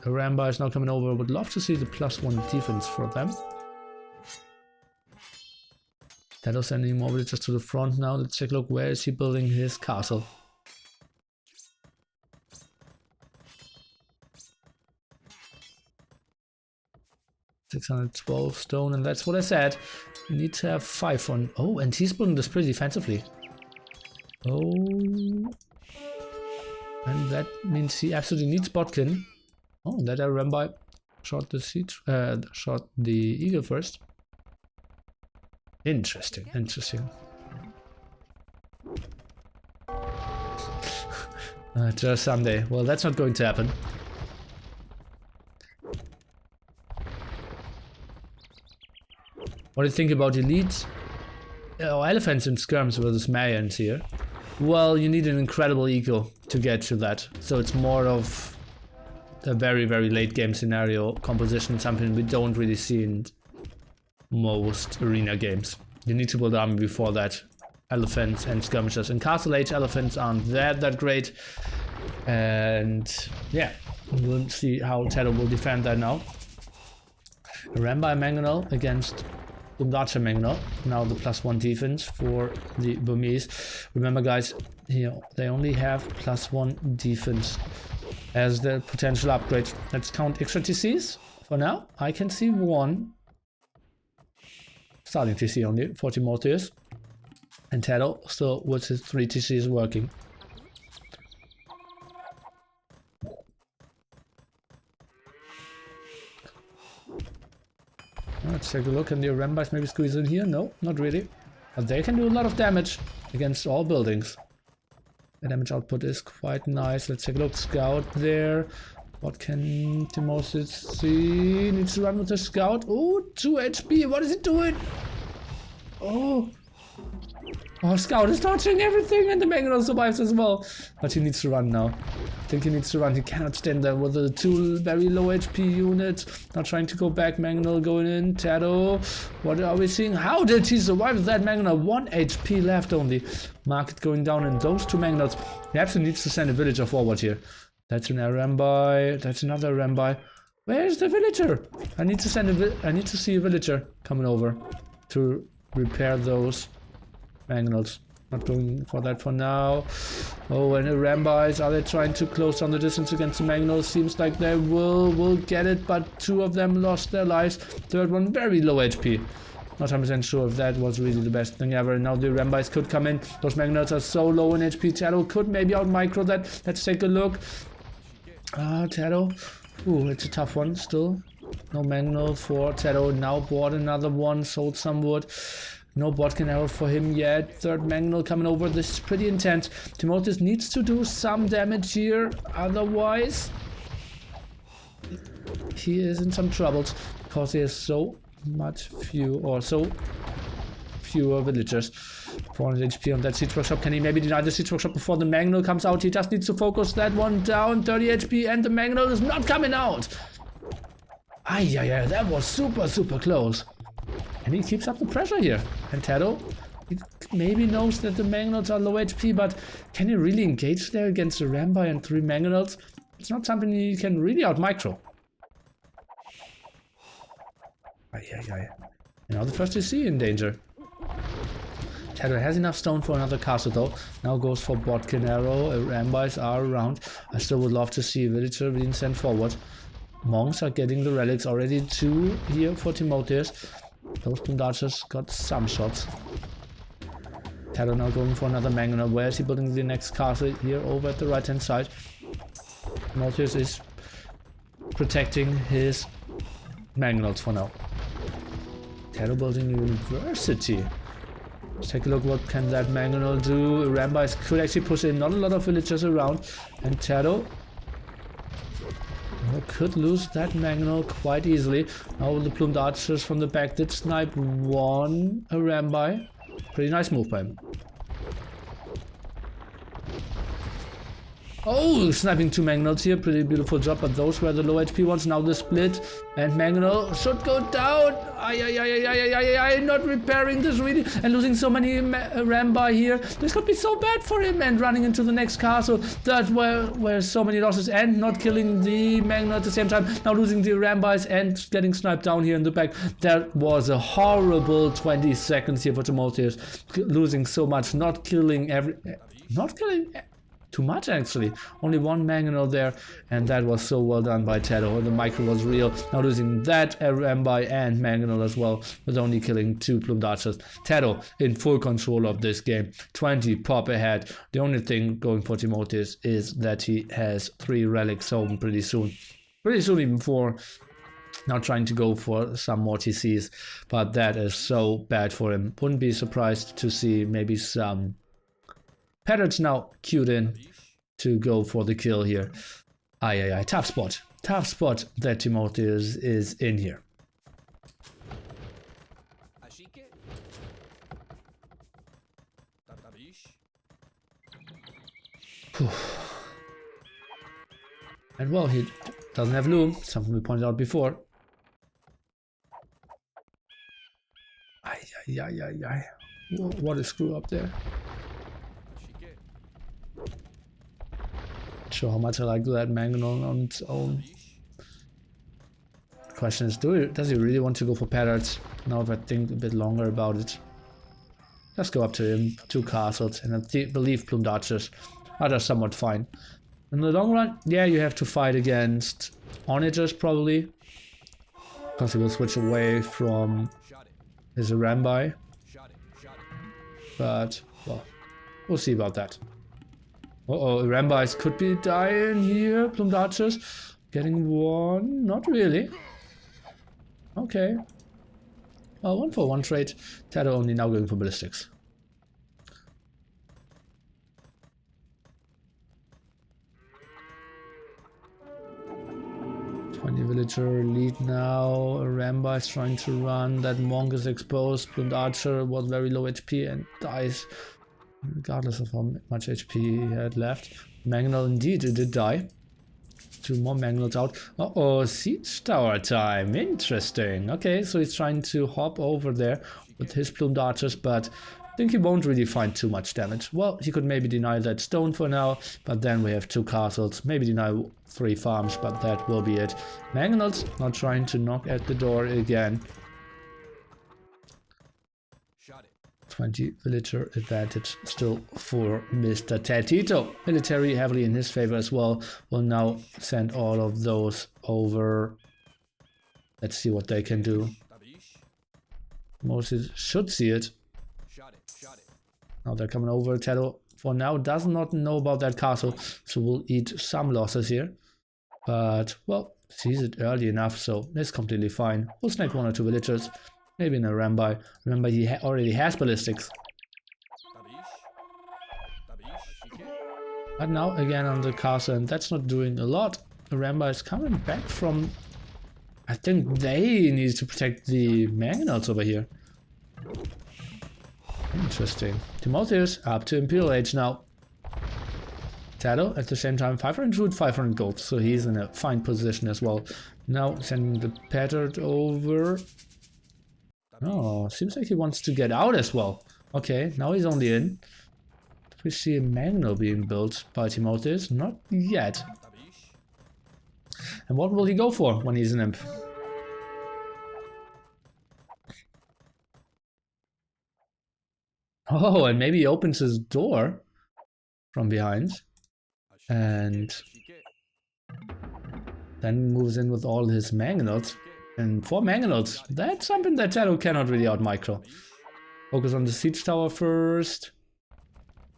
Ramba is now coming over. Would love to see the +1 defense for them. TaToH sending more villagers to the front now. Let's take a look. Where is he building his castle? $612 stone, and that's what I said. You need to have 5 on. Oh, and he's building this pretty defensively. Oh, and that means he absolutely needs Botkin. Oh, that Rambai shot the siege, shot the eagle first. Interesting, interesting. Just someday. Well, that's not going to happen. What do you think about elites? Or elephants in skirms versus Mayans here? Well, you need an incredible eco to get to that. So it's more of a very, very late game scenario composition, something we don't really see in most arena games. You need to build army before that. Elephants and skirmishers. In Castle Age, elephants aren't that great. And yeah, we'll see how TaToH will defend that now. Rambai Mangonel against Umdacha Mangonel. Now the +1 defense for the Burmese. Remember guys, here they only have +1 defense as the potential upgrade. Let's count extra TCs. For now, I can see 1. Starting TC only for Timotheus. And TaToH still with his 3 TCs working. Let's take a look. Can the Rambais maybe squeeze in here? No, not really. But they can do a lot of damage against all buildings. The damage output is quite nice. Let's take a look. Scout there. What can Timotheus see? Needs to run with the scout. Oh, 2 HP. What is it doing? Oh. Oh, Scout is touching everything, and the Mangonel survives as well. But he needs to run now. I think he needs to run. He cannot stand there with the 2 very low HP units. Not trying to go back. Mangonel going in. TaToH. What are we seeing? How did he survive with that Mangonel? 1 HP left only. Market going down, and those 2 Mangonels. He absolutely needs to send a villager forward here. That's an Rambai. That's another Rambai. Where's the villager? I need to send I need to see a villager coming over to repair those Mangonels. Not going for that for now. Oh, and the Rambais, are they trying to close down the distance against the Mangonels? Seems like they will get it, but 2 of them lost their lives. Third one very low HP. Not 100% sure if that was really the best thing ever. Now the Rambis could come in. Those Magnols are so low in HP. TaToH could maybe out micro that. Let's take a look. TaToH. Ooh, it's a tough one still. No Magnol for TaToH. Now bought another one. Sold some wood. No Bodkin arrow for him yet. Third Magnol coming over. This is pretty intense. Timotheus needs to do some damage here. Otherwise, he is in some troubles because he has so fewer villagers. 400 HP on that siege workshop. Can he maybe deny the siege workshop before the Magnol comes out? He just needs to focus that one down. 30 HP and the Magnol is not coming out. That was super close. And he keeps up the pressure here. And TaToH, he maybe knows that the Magnols are low HP, but can he really engage there against the Rambi and 3 Magnols? It's not something he can really out-micro. And now the first is in danger. TaToH has enough stone for another castle though. Now goes for Bodkin arrow. Rambis are around. I still would love to see a villager being sent forward. Monks are getting the relics already. 2 here for Timotheus. Those plumed archers got some shots. TaToH now going for another Magnol. Where is he building the next castle? Here over at the right hand side. Timotheus is protecting his Magnols for now. TaToH building university. Let's take a look what can that Magnol do. Rambis could actually push in not a lot of villagers around. And TaToH could lose that Magnol quite easily. Now the plumed archers from the back did snipe one Rambi. Pretty nice move by him. Oh, sniping 2 Magnols here. Pretty beautiful job, but those were the low HP ones. Now the split. And Magnol should go down. Not repairing this really. And losing so many Rambi here. This could be so bad for him. And running into the next castle. That were so many losses. And not killing the Magnol at the same time. Now losing the Rambis and getting sniped down here in the back. That was a horrible 20 seconds here for Timotheus. Losing so much. Not killing too much actually. Only 1 Magnol there, and that was so well done by TaToH. The micro was real. Now losing that Rambi and Magnol as well, with only killing 2 plumed archers. TaToH in full control of this game. 20 pop ahead. The only thing going for Timotheus is that he has 3 relics home pretty soon. Pretty soon even 4. Now trying to go for some more TCs, but that is so bad for him. Wouldn't be surprised to see maybe some Patterns now queued in to go for the kill here. Tough spot. Tough spot that Timotheus is in here. And well, he doesn't have loom, something we pointed out before. What a screw up there. Not sure how much I like that Magnol on its own. The question is, does he really want to go for patterns? Now if I think a bit longer about it. Let's go up to him, 2 castles, and I believe plumed archers are just somewhat fine. In the long run, yeah, you have to fight against onagers probably, because he will switch away from his Rambi. But, well, we'll see about that. Rambis could be dying here. Plumed archers getting 1. Not really. Okay. Well, 1 for 1 trade. TaToH only now going for ballistics. Villager lead now. Rambi is trying to run. That monk is exposed. Plumed archer was very low HP and dies regardless of how much HP he had left. Magnol indeed did die. 2 more Magnols out. Siege tower time. Interesting. Okay, so he's trying to hop over there with his plumed archers, but I think he won't really find too much damage. Well, he could maybe deny that stone for now, but then we have 2 castles. Maybe deny 3 farms, but that will be it. Magnols not trying to knock at the door again. 20 villager advantage still for Mr. TaToH. Military heavily in his favor as well. Will now send all of those over. Let's see what they can do. Moses should see it. Now they're coming over. TaToH for now does not know about that castle, so we'll eat some losses here. But, well, sees it early enough, so it's completely fine. We'll snag 1 or 2 villagers, maybe in a ramby. Remember, he already has ballistics. But now again on the castle, and that's not doing a lot. The ramby is coming back from... I think they need to protect the mangonels over here. Interesting. Timotheus up to Imperial age now. TaToH at the same time 500 food, 500 gold, so he's in a fine position as well. Now sending the pattern over. Oh, seems like he wants to get out as well. Okay, now he's only in. Do we see a mangonel being built by Timotheus? Not yet. And what will he go for when he's an imp? Oh, and maybe he opens his door from behind and then moves in with all his mangonels. And 4 mangonels, that's something that TaToH cannot really out-micro. Focus on the siege tower first.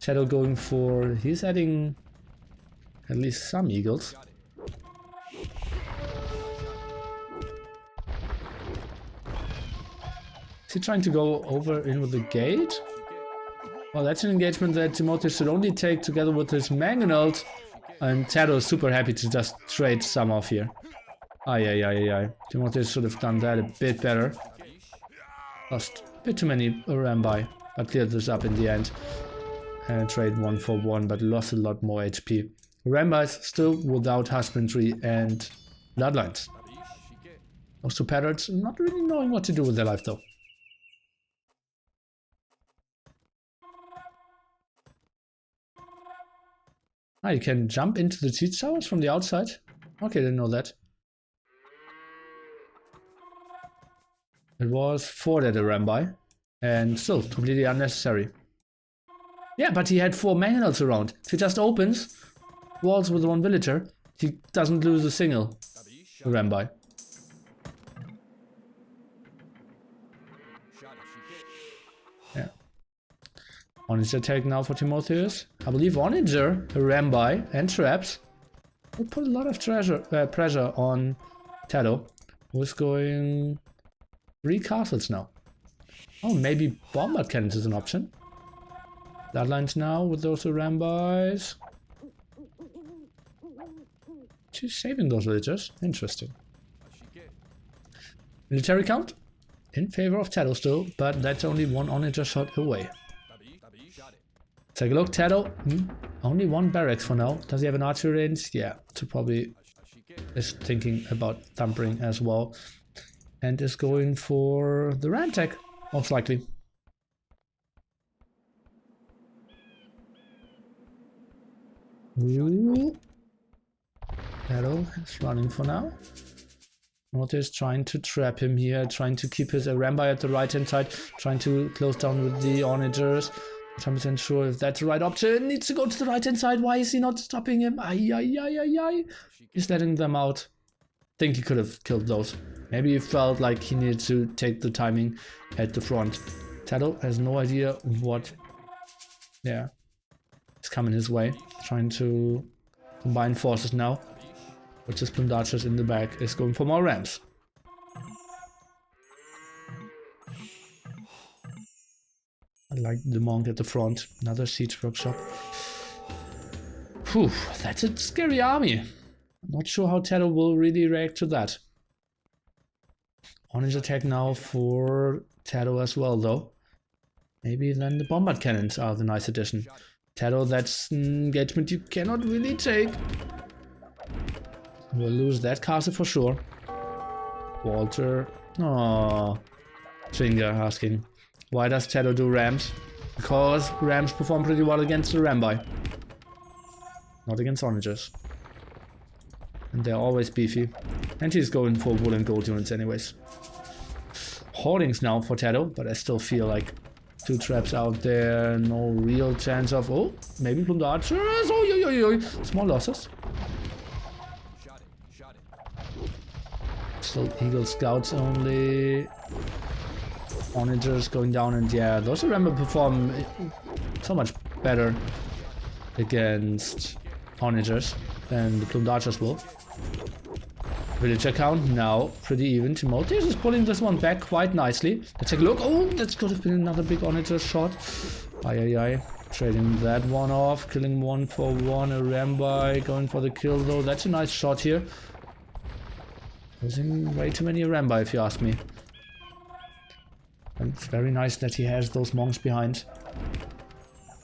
TaToH going for... he's adding at least some eagles. Is he trying to go over in with the gate? Well, that's an engagement that Timotheus should only take together with his mangonels. And TaToH is super happy to just trade some off here. Aye. Timotheus should have done that a bit better. Lost a bit too many ramby, but cleared this up in the end. And trade 1 for 1, but lost a lot more HP. Rambis still without husbandry and bloodlines. Those 2 parrots not really knowing what to do with their life though. Ah, you can jump into the siege towers from the outside? Okay, didn't know that. It was 4 at a ramby, and still completely unnecessary. Yeah, but he had 4 mangonels around. If he just opens walls with 1 villager, he doesn't lose a single ramby. Yeah. Onager attack now for Timotheus. I believe Onager, a ramby, and traps will put a lot of pressure on TaToH, who's going 3 castles now. Oh, maybe bombard cannons is an option. Bloodlines now with those rambis. She's saving those villagers. Interesting. Military count in favor of TaToH still, but that's only 1 Onager shot away. Take a look, TaToH. Only 1 barracks for now. Does he have an archery range? Yeah, so probably is thinking about thumpering as well. And is going for the ram tech, most likely. Ooh. TaToH is running for now. Timotheus trying to trap him here, trying to keep his ramby at the right hand side, trying to close down with the onagers. 100% sure if that's the right option. Needs to go to the right hand side. Why is he not stopping him? Ay. He's letting them out. Think he could have killed those. Maybe he felt like he needed to take the timing at the front. TaToH has no idea what is coming his way. Trying to combine forces now. With his Plundarchers in the back is going for more rams. I like the monk at the front. Another siege workshop. Whew, that's a scary army. I'm not sure how TaToH will really react to that. Orange attack now for TaToH as well though. Maybe then the bombard cannons are the nice addition. TaToH, that's an engagement you cannot really take. We'll lose that castle for sure. Walter. Aww. Slinger asking, why does TaToH do rams? Because rams perform pretty well against the ramby. Not against onagers. And they're always beefy. And he's going for wool and gold units anyways. Hoardings now for TaToH, but I still feel like 2 traps out there. No real chance of... Oh, maybe Plundarchers. Oh, small losses. Still Eagle Scouts only. Onagers going down, and yeah, those Rambo perform so much better against Onagers than the Plumed Archers will. Villager count now pretty even. Timotheus is pulling this one back quite nicely. Let's take a look. Oh, that could have been another big Onager shot. Aye. Trading that one off. Killing 1 for 1. A Rambai going for the kill though. That's a nice shot here. Losing way too many Rambai if you ask me. And it's very nice that he has those monks behind.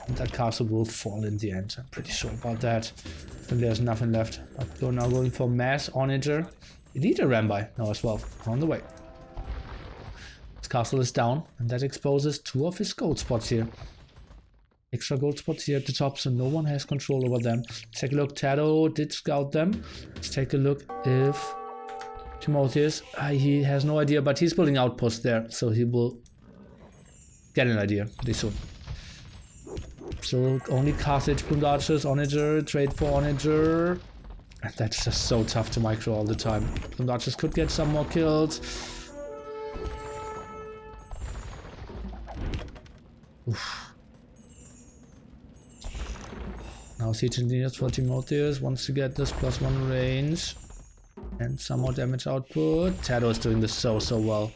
And that castle will fall in the end. I'm pretty sure about that. And there's nothing left. I'm now going for mass Onager. You need a Rambai now as well. On the way. His castle is down, and that exposes 2 of his gold spots here. Extra gold spots here at the top, so no one has control over them. Let's take a look. TaToH did scout them. Let's take a look if Timotheus. He has no idea, but he's building outposts there, so he will get an idea pretty soon. So only Carthage, Plumed Archers, Onager, trade for Onager. That's just so tough to micro all the time. Plumed Archers could get some more kills. Oof. Now siege engineers for Timotheus wants to get this +1 range. And some more damage output. TaToH is doing this so well.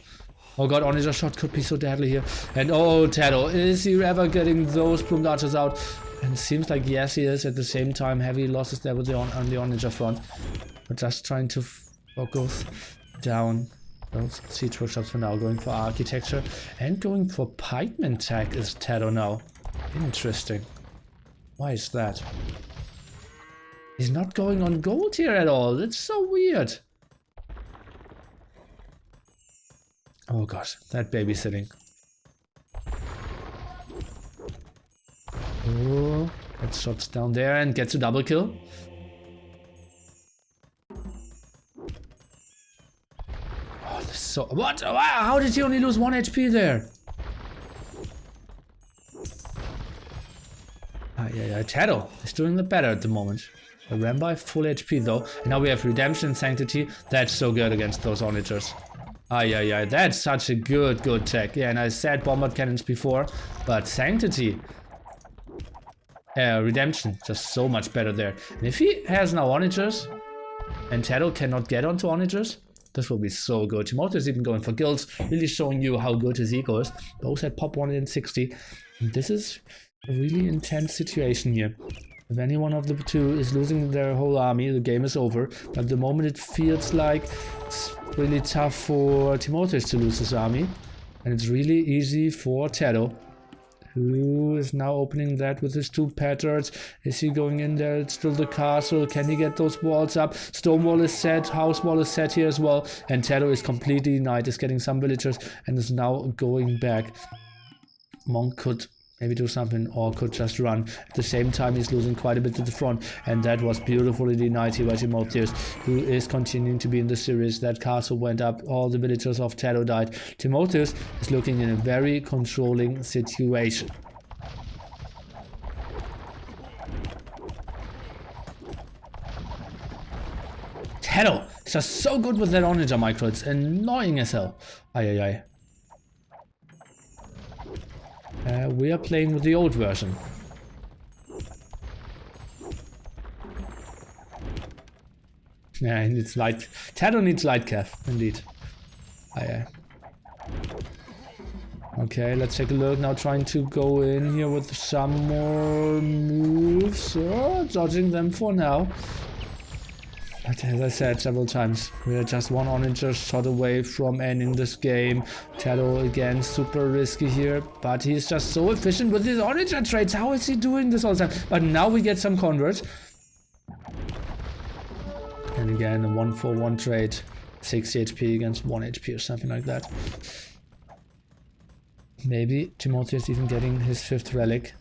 Oh god, Onager shot could be so deadly here. And oh, TaToH, is he ever getting those Plumed Archers out? And seems like yes he is. At the same time, heavy losses there with on the Onager front. We're just trying to focus down those siege workshops for now. Going for architecture and going for pikeman tech is TaToH now. Interesting. Why is that? He's not going on gold here at all. That's so weird. Oh gosh, that babysitting. Oh, gets shots down there and gets a double kill. Oh, this is so... What? Wow, how did he only lose 1 HP there? Yeah, TaToH is doing the better at the moment. The Rambai full HP though. And now we have Redemption and Sanctity. That's so good against those Onagers. Yeah, that's such a good tech. Yeah, and I said bombard cannons before, but Sanctity, Redemption, just so much better there. And if he has now Onagers, and TaToH cannot get onto Onagers, this will be so good. Timotheus is even going for guilds, really showing you how good his eco is. Both at pop 160. And this is a really intense situation here. If any one of the two is losing their whole army, the game is over. But at the moment it feels like it's really tough for Timotheus to lose his army. And it's really easy for TaToH, who is now opening that with his 2 patterns. Is he going in there? It's still the castle. Can he get those walls up? Stone wall is set. House wall is set here as well. And TaToH is completely denied. Is getting some villagers and is now going back. Monk could maybe do something or could just run. At the same time, he's losing quite a bit to the front, and that was beautifully denied here by Timotheus, who is continuing to be in the series. That castle went up, all the villagers of TaToH died. Timotheus is looking in a very controlling situation. TaToH is just so good with that Onager micro, it's annoying as hell. Aye. We are playing with the old version. Yeah, it needs light. TaToH needs light cav, indeed. Aye. Okay, let's take a look. Now trying to go in here with some more moves. Oh, dodging them for now. But as I said several times, we are just 1 Onager shot away from ending this game. TaToH again, super risky here, but he's just so efficient with his Onager trades. How is he doing this all the time? But now we get some converts. And again, a 1-for-1 trade, 60 HP against 1 HP or something like that. Maybe Timotheus even getting his 5th relic.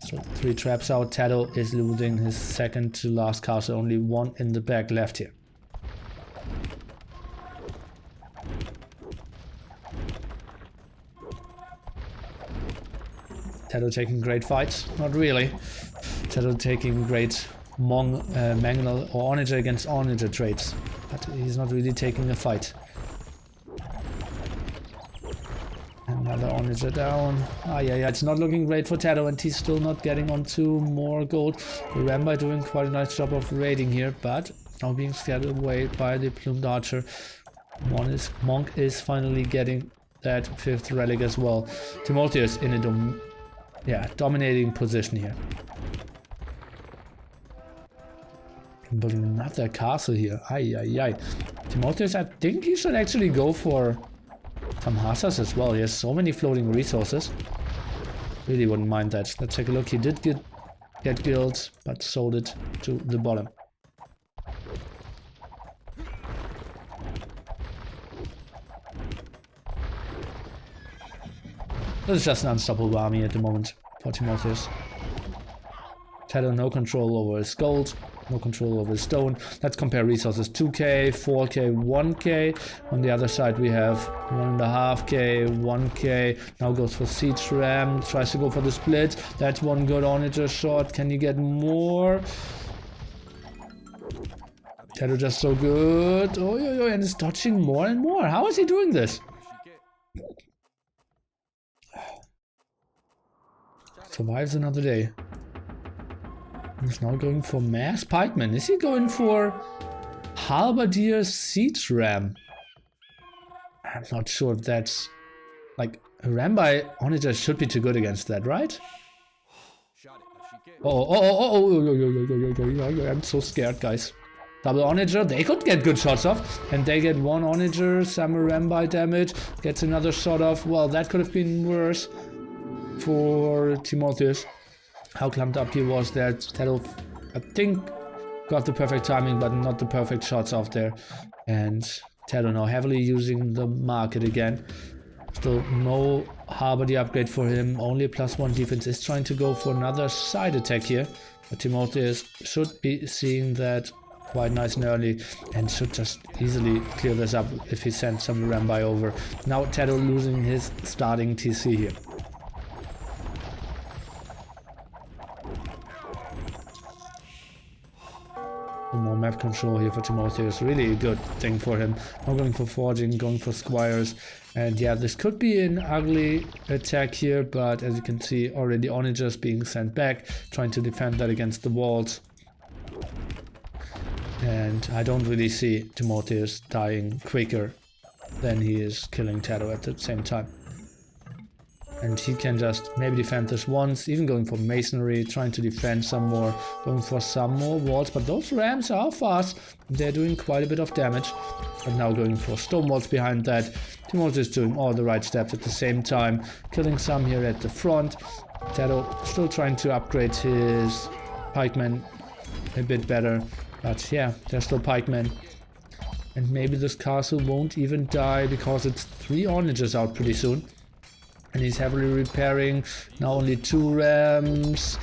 So 3 traps out. TaToH is losing his 2nd to last castle. Only 1 in the back left here. TaToH taking great fights. Not really. TaToH taking great Mangonel or Onager against Onager trades. But he's not really taking a fight. Onager down. Yeah, it's not looking great for TaToH, and he's still not getting onto more gold. Rambai doing quite a nice job of raiding here, but now being scared away by the plumed archer. Monk is finally getting that 5th relic as well. Timotheus in a dominating position here. Building another castle here. Timotheus, I think he should actually go for some hazards as well. He has so many floating resources. Really wouldn't mind that. Let's take a look. He did get guilds, but sold it to the bottom. This is just an unstoppable army at the moment for Timotheus. TaToH no control over his gold, no control over his stone. Let's compare resources. 2k, 4k, 1k. On the other side we have 1.5k, 1k. Now goes for siege ram, tries to go for the split. That's one good onager shot. Can you get more? TaToH just so good. Oh, and is dodging more and more. How is he doing this? Survives another day. He's now going for mass pikeman. Is he going for halberdier siege ram? I'm not sure if that's like Rambai onager should be too good against that, right? I'm so scared, guys. Double onager, they could get good shots off, and they get one onager, some Rambai damage, gets another shot off. Well, that could have been worse for Timotheus. How clumped up he was there. TaToH, I think, got the perfect timing, but not the perfect shots off there. And TaToH now heavily using the market again. Still no halberdier upgrade for him. Only a +1 defense. Is trying to go for another side attack here. But Timotheus should be seeing that quite nice and early, and should just easily clear this up if he sends some Rambai over. Now TaToH losing his starting TC here. More map control here for Timotheus, really a good thing for him. Now going for forging, going for squires, and yeah, this could be an ugly attack here, but as you can see, already onagers being sent back, trying to defend that against the walls. And I don't really see Timotheus dying quicker than he is killing TaToH at the same time. And he can just maybe defend this once, even going for masonry, trying to defend some more, going for some more walls. But those rams are fast. They're doing quite a bit of damage. But now going for stone walls behind that. Timotheus is doing all the right steps at the same time, killing some here at the front. TaToH still trying to upgrade his pikemen a bit better. But yeah, there's still pikemen. And maybe this castle won't even die because it's 3 onagers out pretty soon. And he's heavily repairing. Now only 2 rams.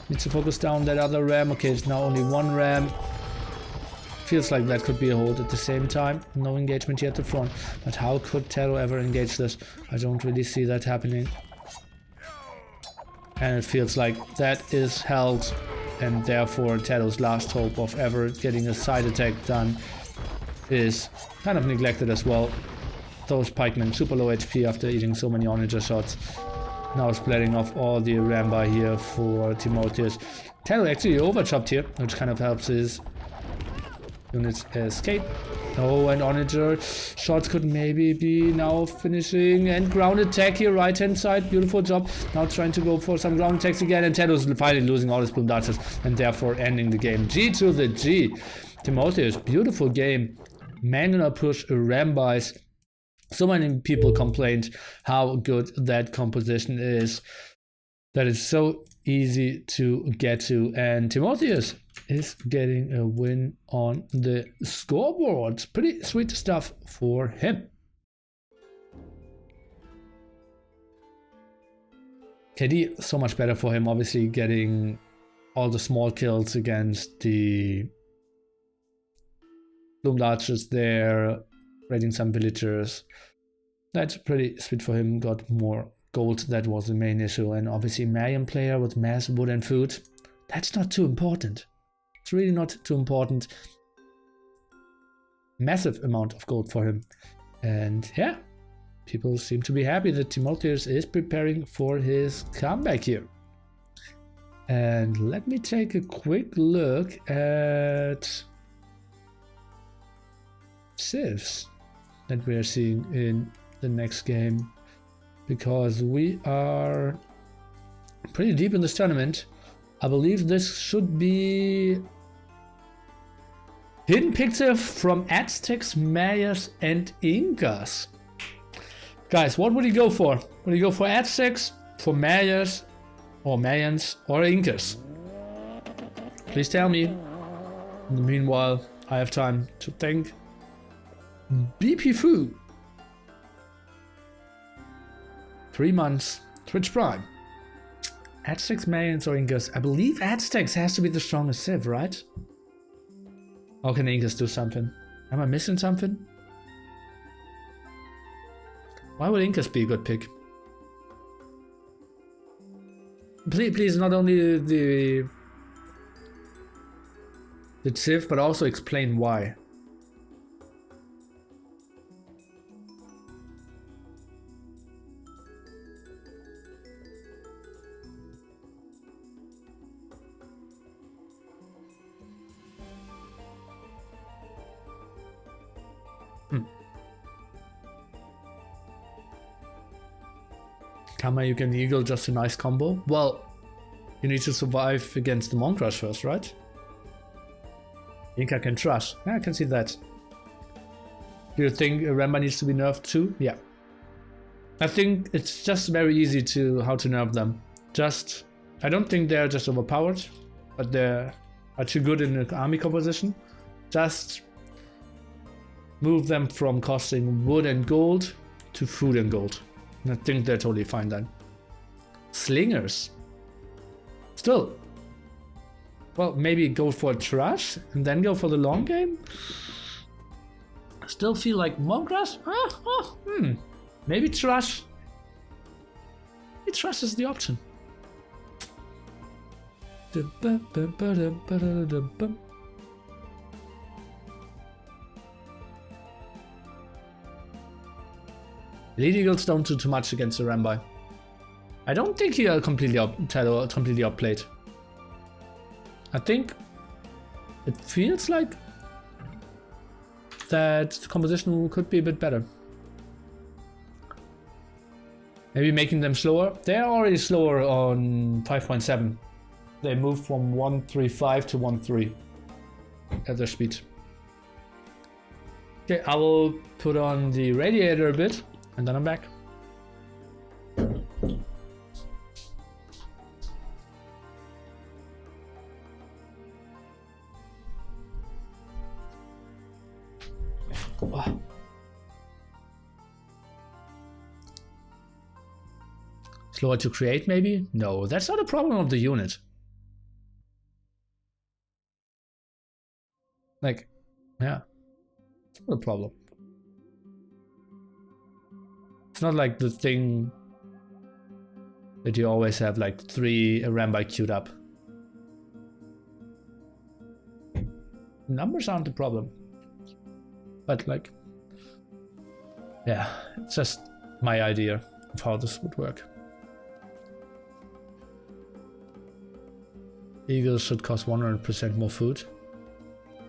Needs to focus down that other ram. Okay, it's now only 1 ram. Feels like that could be a hold at the same time. No engagement here at the front. But how could TaToH ever engage this? I don't really see that happening. And it feels like that is held. And therefore TaToH's last hope of ever getting a side attack done is kind of neglected as well. Those pikemen super low HP after eating so many onager shots. Now splitting off all the Rambai here for Timotheus. TaToH actually overchopped here, which kind of helps his units escape. Oh, and onager shots could maybe be now finishing, and ground attack here, right hand side, beautiful job. Now trying to go for some ground attacks again, and TaToH's finally losing all his plumed archers and therefore ending the game. G to the G. Timotheus, beautiful game. Manual push Rambais. So many people complained how good that composition is, that it's so easy to get to, and Timotheus is getting a win on the scoreboard. Pretty sweet stuff for him. KD so much better for him, obviously getting all the small kills against the plumed archers there, raiding some villagers. That's pretty sweet for him. Got more gold, that was the main issue. And obviously Marion player with mass wood and food, that's not too important. It's really not too important. Massive amount of gold for him. And yeah, people seem to be happy that Timotheus is preparing for his comeback here. And let me take a quick look at civs that we are seeing in the next game, because we are pretty deep in this tournament. I believe this should be hidden picture from Aztecs, Mayas, and Incas. Guys, what would you go for? Would you go for Aztecs, for Mayas, or Mayans, or Incas? Please tell me. In the meanwhile, I have time to think. BP Fu. 3 months, Twitch Prime. Aztecs, Mayans, or Incas? I believe Aztecs has to be the strongest civ, right? How can Incas do something? Am I missing something? Why would Incas be a good pick? Please, not only the civ, but also explain why. Kama, you can eagle, just a nice combo. Well, you need to survive against the Monk Rush first, right? Inca can trash. Yeah, I can see that. Do you think Ramba needs to be nerfed too? Yeah. I think it's just very easy to how to nerf them. I don't think they're just overpowered, but they are too good in the army composition. Just move them from costing wood and gold to food and gold. I think they're totally fine then. Slingers. Still. Well, maybe go for trash and then go for the long game. I still feel like Monk Rush? Maybe trash. Maybe trash is the option. Elite Eagles don't do too much against the Rambai. I don't think he are completely outplayed. I think it feels like that the composition could be a bit better. Maybe making them slower. They're already slower on 5.7. They moved from 135 to 1.3 at their speed. Okay, I will put on the radiator a bit. And then I'm back. Oh. Slower to create, maybe? No, that's not a problem of the unit. Like, yeah, it's not a problem. It's not like the thing that you always have like 3 Rambai queued up. Numbers aren't the problem. But like, yeah, it's just my idea of how this would work. Eagles should cost 100% more food.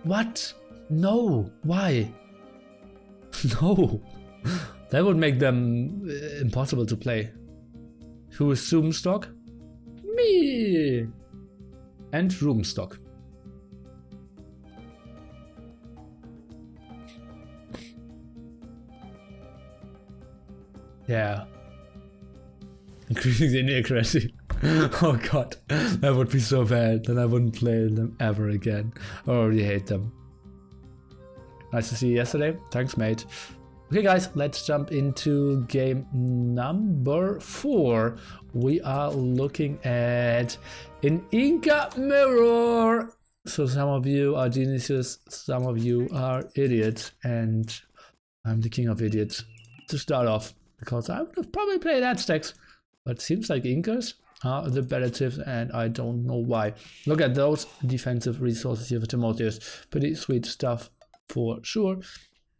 What? No, why? No. That would make them impossible to play. Who is Zoomstock? Me! And Roomstock. Yeah. Increasing the inaccuracy. Oh god, that would be so bad. Then I wouldn't play them ever again. I already hate them. Nice to see you yesterday. Thanks, mate. Okay guys, let's jump into game number 4. We are looking at an Inca mirror. So some of you are geniuses, some of you are idiots, and I'm the king of idiots to start off, because I would have probably played Aztecs, but it seems like Incas are the better tips, and I don't know why. Look at those defensive resources here for Timotheus. Pretty sweet stuff for sure.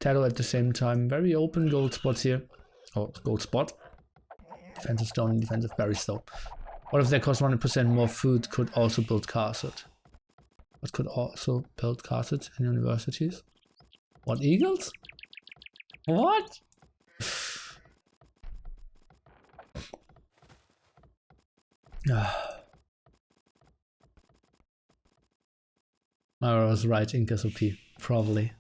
Tattle at the same time, very open gold spots here. Oh, gold spot. Defensive stone and defensive berries though. What if they cost 100% more food? Could also build castles. What could also build castles and universities? What, eagles? What? I was right, Inca's OP. Probably.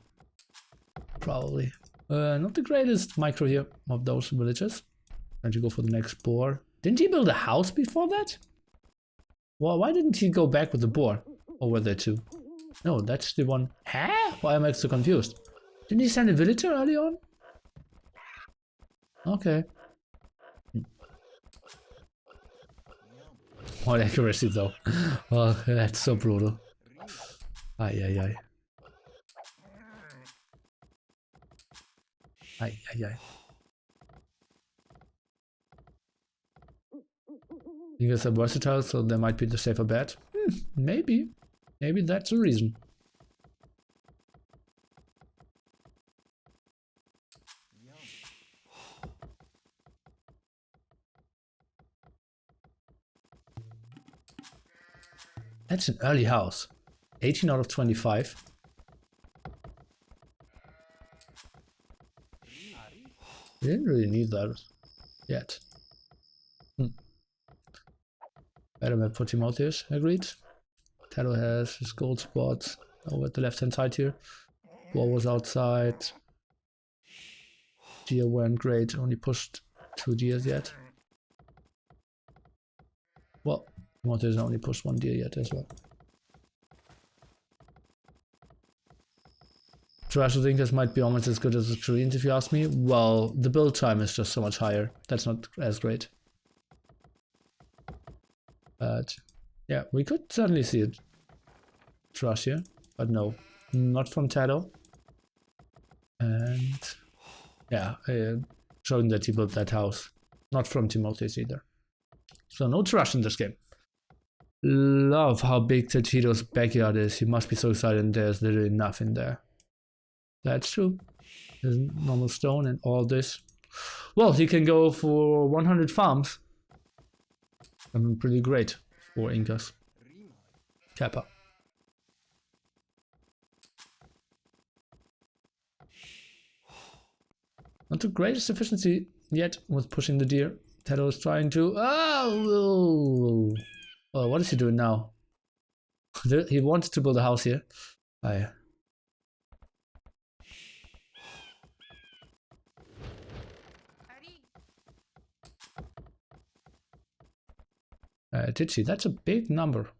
Probably. Not the greatest micro here of those villages. Trying to go for the next boar. Didn't he build a house before that? Well, why didn't he go back with the boar? Or were there two? No, that's the one. Huh? Why am I so confused? Didn't he send a villager early on? Okay. What accuracy though. Oh, that's so brutal. Ay, ay, ay. Ay, ay, ay. You guys are versatile, so they might be the safer bet. Maybe. Maybe that's the reason. That's an early house. 18 out of 25. You didn't really need that yet. Better map for Timotheus, agreed. TaToH has his gold spots over at the left hand side here. Wall was outside. Deer weren't great, only pushed 2 deers yet. Well, Timotheus only pushed 1 deer yet as well. Trash of Incas might be almost as good as the Koreans if you ask me. Well, the build time is just so much higher. That's not as great. But yeah, we could certainly see it. Trash here, but no, not from TaToH. And yeah, showing that he built that house. Not from Timotheus either. So no trash in this game. Love how big TaToH's backyard is. He must be so excited and there's literally nothing there. That's true. There's normal stone and all this. Well, he can go for 100 farms. I mean, pretty great for Incas. Kappa. Not the greatest efficiency yet with pushing the deer. TaToH is trying to... Oh, what is he doing now? He wants to build a house here. Did she? That's a big number.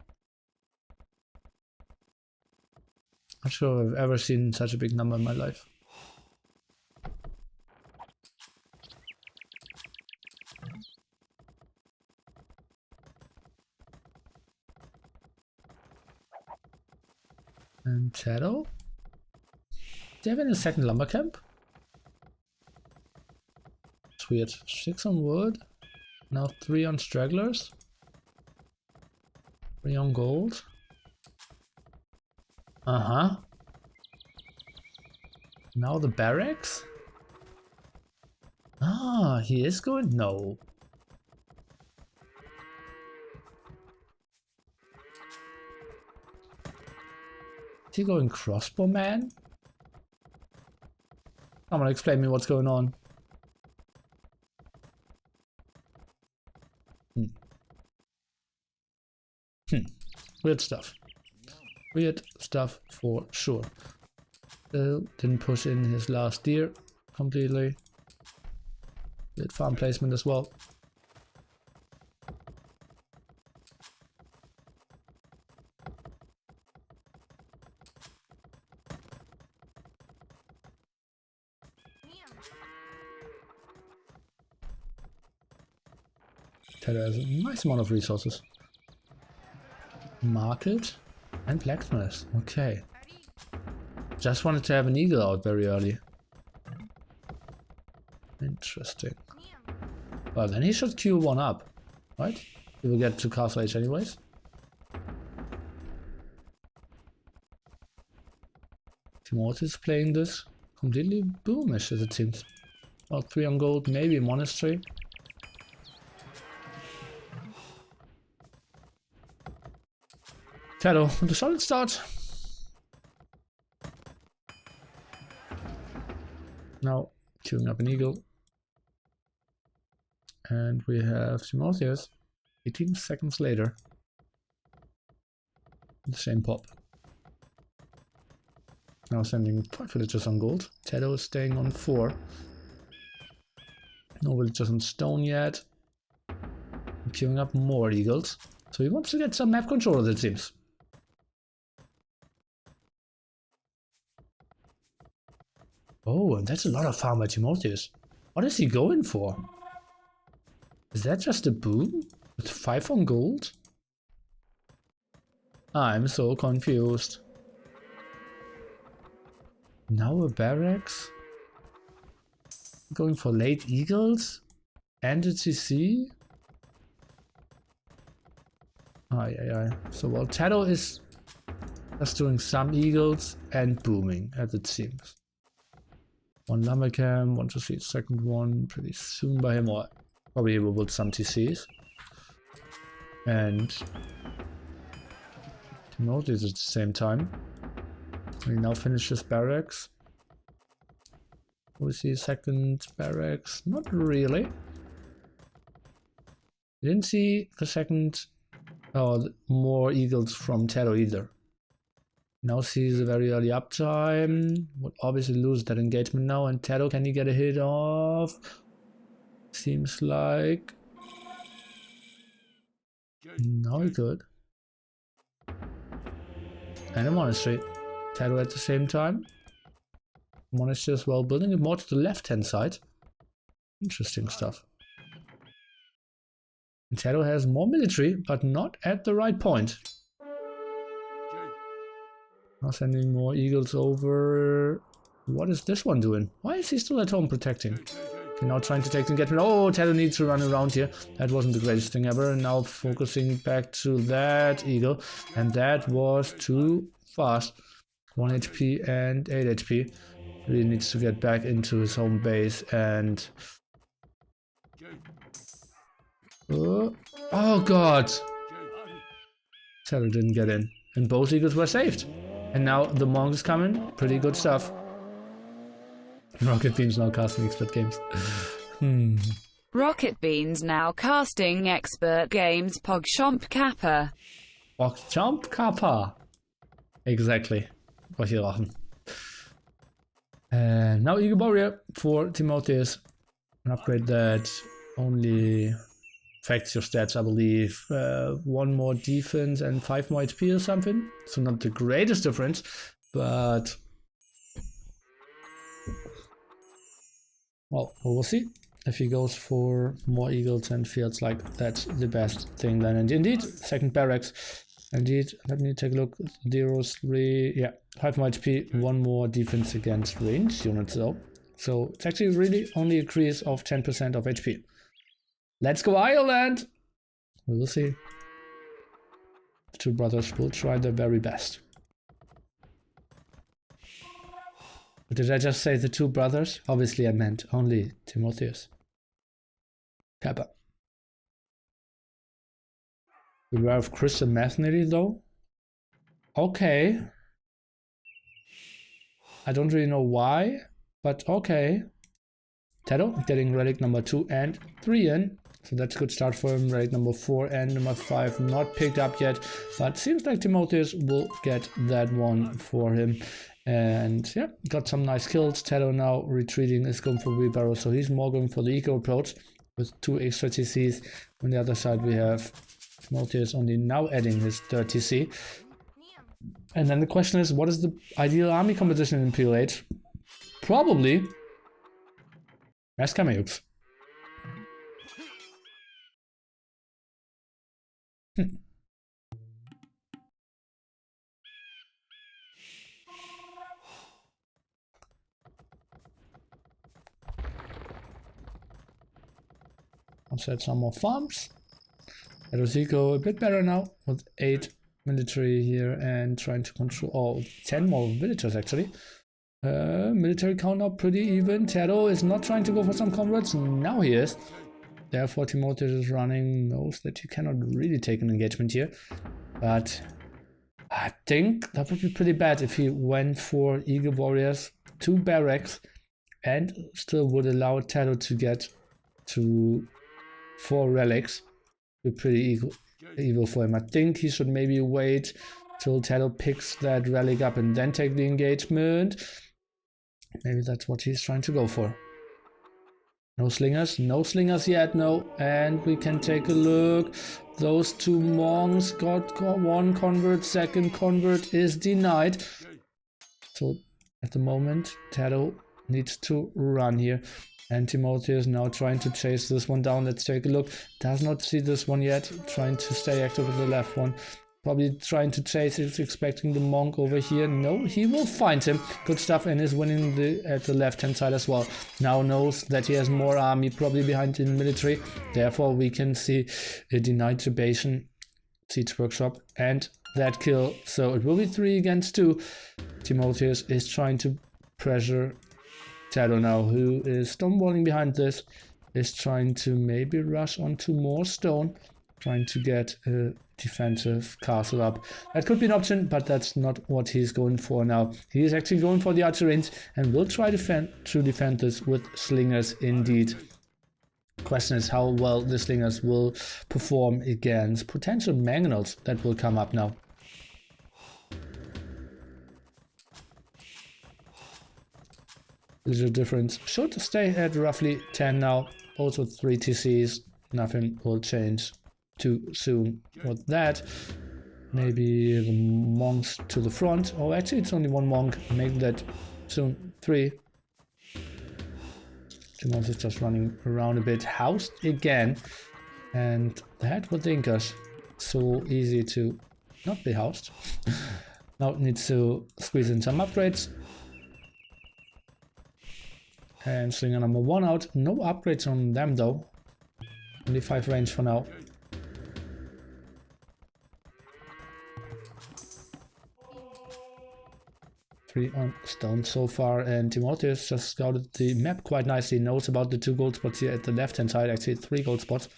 Not sure I've ever seen such a big number in my life. And TaToH? Do you have any second lumber camp? It's weird. 6 on wood. Now 3 on stragglers. 3 on gold. Now the barracks? Ah, he is going? No. Is he going crossbow man? Someone explain me what's going on. Weird stuff. Weird stuff for sure. Didn't push in his last deer completely. Did farm placement as well. TaToH has a nice amount of resources. Market and blacksmith. Okay. Just wanted to have an eagle out very early. Interesting. Well, then he should queue 1 up, right? He will get to castle age anyways. Timotheus is playing this completely boomish as it seems. Well, 3 on gold, maybe a monastery. Tattle with a solid start. Now queuing up an eagle. And we have Timotheus 18 seconds later. The same pop. Now sending 5 villagers on gold. TaToH is staying on 4. No villagers on stone yet. I'm queuing up more eagles. So he wants to get some map control, it seems. Oh, and that's a lot of farm by Timotheus. What is he going for? Is that just a boom? With 5 on gold? I'm so confused. Now a barracks? Going for late eagles? And a CC? So, well, TaToH is just doing some eagles and booming, as it seems. 1 lumber camp, want to see a second one pretty soon by him, or probably he will build some TCs. And Timotheus at the same time. We now finish his barracks. We see a second barracks. Not really. Didn't see the second more eagles from TaToH either. Now sees a very early uptime. Would obviously lose that engagement now. And TaToH, can he get a hit off? Seems like no, he could. And a monastery. TaToH at the same time. Monastery as well, building it more to the left hand side. Interesting stuff. And TaToH has more military, but not at the right point. Now sending more eagles over. What is this one doing? Why is he still at home protecting? Okay, now trying to take the engagement. Oh, TaToH needs to run around here. That wasn't the greatest thing ever. And now focusing back to that eagle. And that was too fast. 1 HP and 8 HP. Really needs to get back into his home base and... Oh god! TaToH didn't get in. And both eagles were saved. And now the monk is coming. Pretty good stuff. Rocket Beans now casting expert games. Rocket Beans now casting expert games. PogChamp Kappa. PogChamp Kappa. Exactly. Wollte ich lachen. Now Eagle Warrior for Timotheus. An upgrade that only affects your stats, I believe. 1 more defense and 5 more HP or something. So not the greatest difference, but well, we'll see if he goes for more eagles and feels like that's the best thing then. And indeed, second barracks. Indeed, let me take a look. 0, 3, yeah, 5 more HP, 1 more defense against ranged units though. So it's actually really only a increase of 10% of HP. Let's go Ireland! We will see. The 2 brothers will try their very best. But did I just say the 2 brothers? Obviously I meant only Timotheus. Kappa. Beware of Christian mercenary though? Okay. I don't really know why, but okay. TaToH getting relic number 2 and 3 in. So that's a good start for him. Relic number 4 and number 5 not picked up yet. But seems like Timotheus will get that one for him. And yeah, got some nice kills. TaToH now retreating, is going for wheelbarrow. So he's more going for the eco approach with 2 extra TCs. On the other side we have Timotheus only now adding his 3rd TC. And then the question is, what is the ideal army composition in Imperial Age? Probably mass cameos. I'll set some more farms. Erosico a bit better now with 8 military here and trying to control 10 more villagers actually. Military count now pretty even. TaToH is not trying to go for some converts. Now he is. Therefore, Timotheus is running. Knows that you cannot really take an engagement here. But I think that would be pretty bad if he went for Eagle Warriors, 2 barracks, and still would allow TaToH to get to 4 relics. Be pretty evil for him. I think he should maybe wait till TaToH picks that relic up and then take the engagement. Maybe that's what he's trying to go for. No slingers, no slingers yet, no. And we can take a look. Those 2 monks got 1 convert, 2nd convert is denied. So at the moment, TaToH needs to run here. And Timotheus now trying to chase this one down. Let's take a look. Does not see this one yet. Trying to stay active with the left one. Probably trying to chase it, expecting the monk over here. No, he will find him. Good stuff, and is winning at the left-hand side as well. Now knows that he has more army probably behind in military. Therefore, we can see a denied subation, siege workshop, and that kill. So it will be 3 against 2. Timotheus is trying to pressure TaToH now, who is stonewalling behind this, is trying to maybe rush onto more stone, trying to get a defensive castle up. That could be an option, but that's not what he's going for now. He is actually going for the archer range and will try to defend this with slingers indeed. Question is how well the slingers will perform against potential mangonels that will come up now. The difference should stay at roughly 10 now. Also 3 TCs. Nothing will change too soon with that. Maybe the monks to the front. Oh, actually it's only 1 monk. Maybe that soon 3. Timotheus is just running around a bit. Housed again. And that with the Incas. So easy to not be housed. Now it needs to squeeze in some upgrades. And Slinger number 1 out. No upgrades on them though. Only 5 range for now. Three on stone so far, and Timotheus just scouted the map quite nicely. Knows about the 2 gold spots here at the left hand side. Actually 3 gold spots.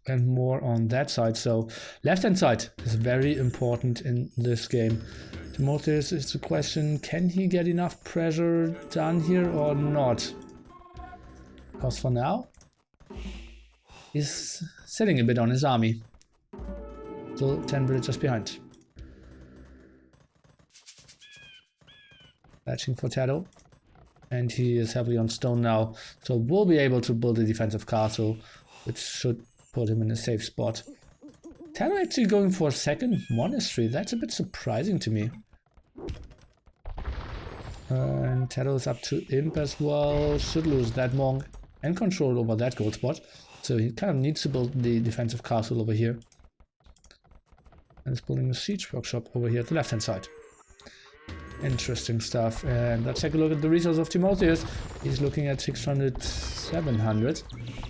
And more on that side. So left hand side is very important in this game. Timotheus is the question, can he get enough pressure done here or not? Because for now, he's sitting a bit on his army. Still 10 villagers behind. Batching for TaToH. And he is heavily on stone now. So we'll be able to build a defensive castle, which should put him in a safe spot. TaToH actually going for a 2nd monastery. That's a bit surprising to me. And TaToH is up to Imp as well. Should lose that monk and control over that gold spot. So he kind of needs to build the defensive castle over here. And is building a siege workshop over here at the left hand side. Interesting stuff. And let's take a look at the resource of Timotheus. He's looking at 600, 700.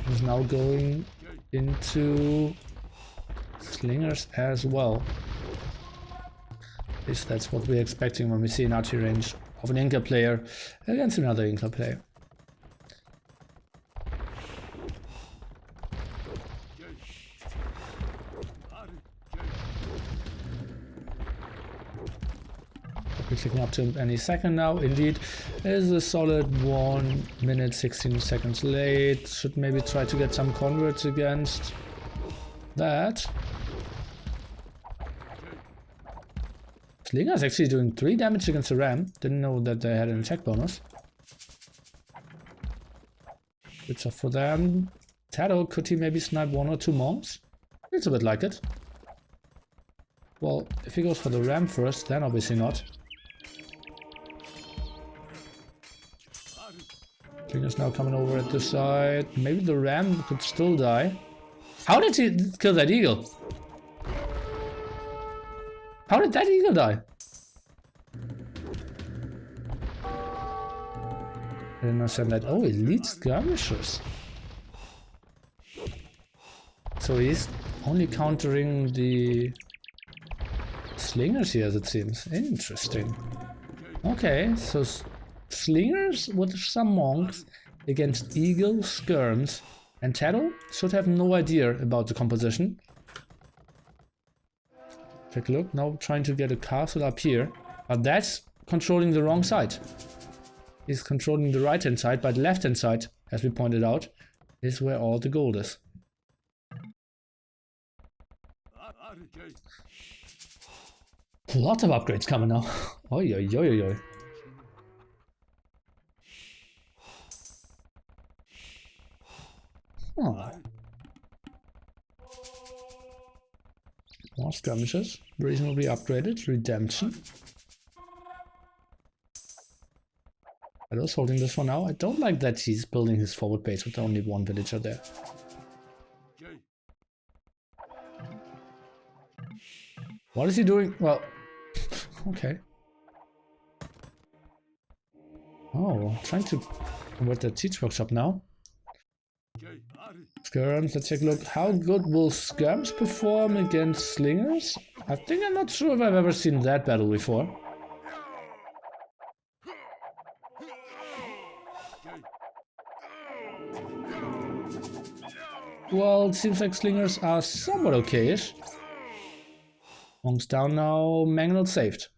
He's now going into slingers as well. At least that's what we're expecting when we see an archery range of an Inca player against another Inca player. We're clicking up to him any second now. Indeed, is a solid 1 minute 16 seconds late. Should maybe try to get some converts against that. Slinger is actually doing 3 damage against the ram. Didn't know that they had an attack bonus. Good stuff for them. TaToH, could he maybe snipe 1 or 2 monks? It's a bit like it. Well, if he goes for the ram first, then obviously not. Slinger's now coming over at this side. Maybe the ram could still die. How did he kill that eagle? How did that eagle die? I didn't understand that. Oh, elite skirmishers. So he's only countering the slingers here, as it seems. Interesting. Okay, so Slingers with some monks against eagle, skirms, and Tattle should have no idea about the composition. Take a look, now trying to get a castle up here, but that's controlling the wrong side. He's controlling the right hand side, but the left hand side, as we pointed out, is where all the gold is. Lots of upgrades coming now. Oi, oi, oi, oi, oi. Oh. More skirmishes, reasonably upgraded, redemption. I was holding this for now. I don't like that he's building his forward base with only one villager there. What is he doing? Well, okay. Oh, trying to convert the teach workshop now. Skirms, let's take a look. How good will skirms perform against slingers? I think I'm not sure if I've ever seen that battle before. Well, it seems like slingers are somewhat okay-ish. Monks down now, Mangonel saved.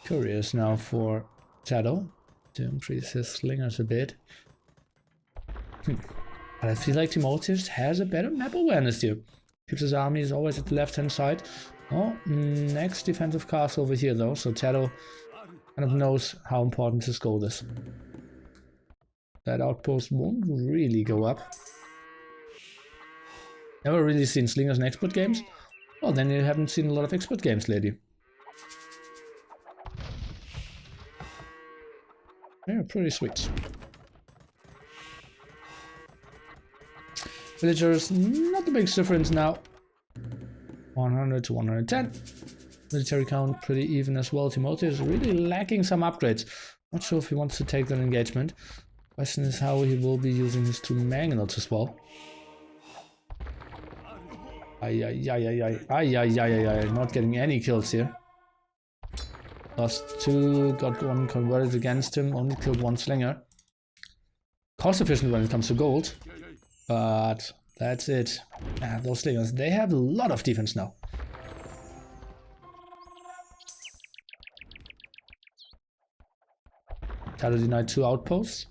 Curious now for TaToH to increase his slingers a bit. But I feel like Timotheus has a better map awareness here. Keeps his armies always at the left hand side. Oh, next defensive castle over here though, so TaToH kind of knows how important his gold is. That outpost won't really go up. Never really seen slingers in expert games? Well, then you haven't seen a lot of expert games lately. Yeah, pretty sweet. Villagers, not the biggest difference now. 100 to 110. Military count pretty even as well. Timotheus is really lacking some upgrades. Not sure if he wants to take that engagement. Question is how he will be using his two mangonels as well. Not getting any kills here. Lost two, got one converted against him, only killed one slinger. Cost efficient when it comes to gold, but that's it. Those slingers, they have a lot of defense now. TaToH denied 2 outposts.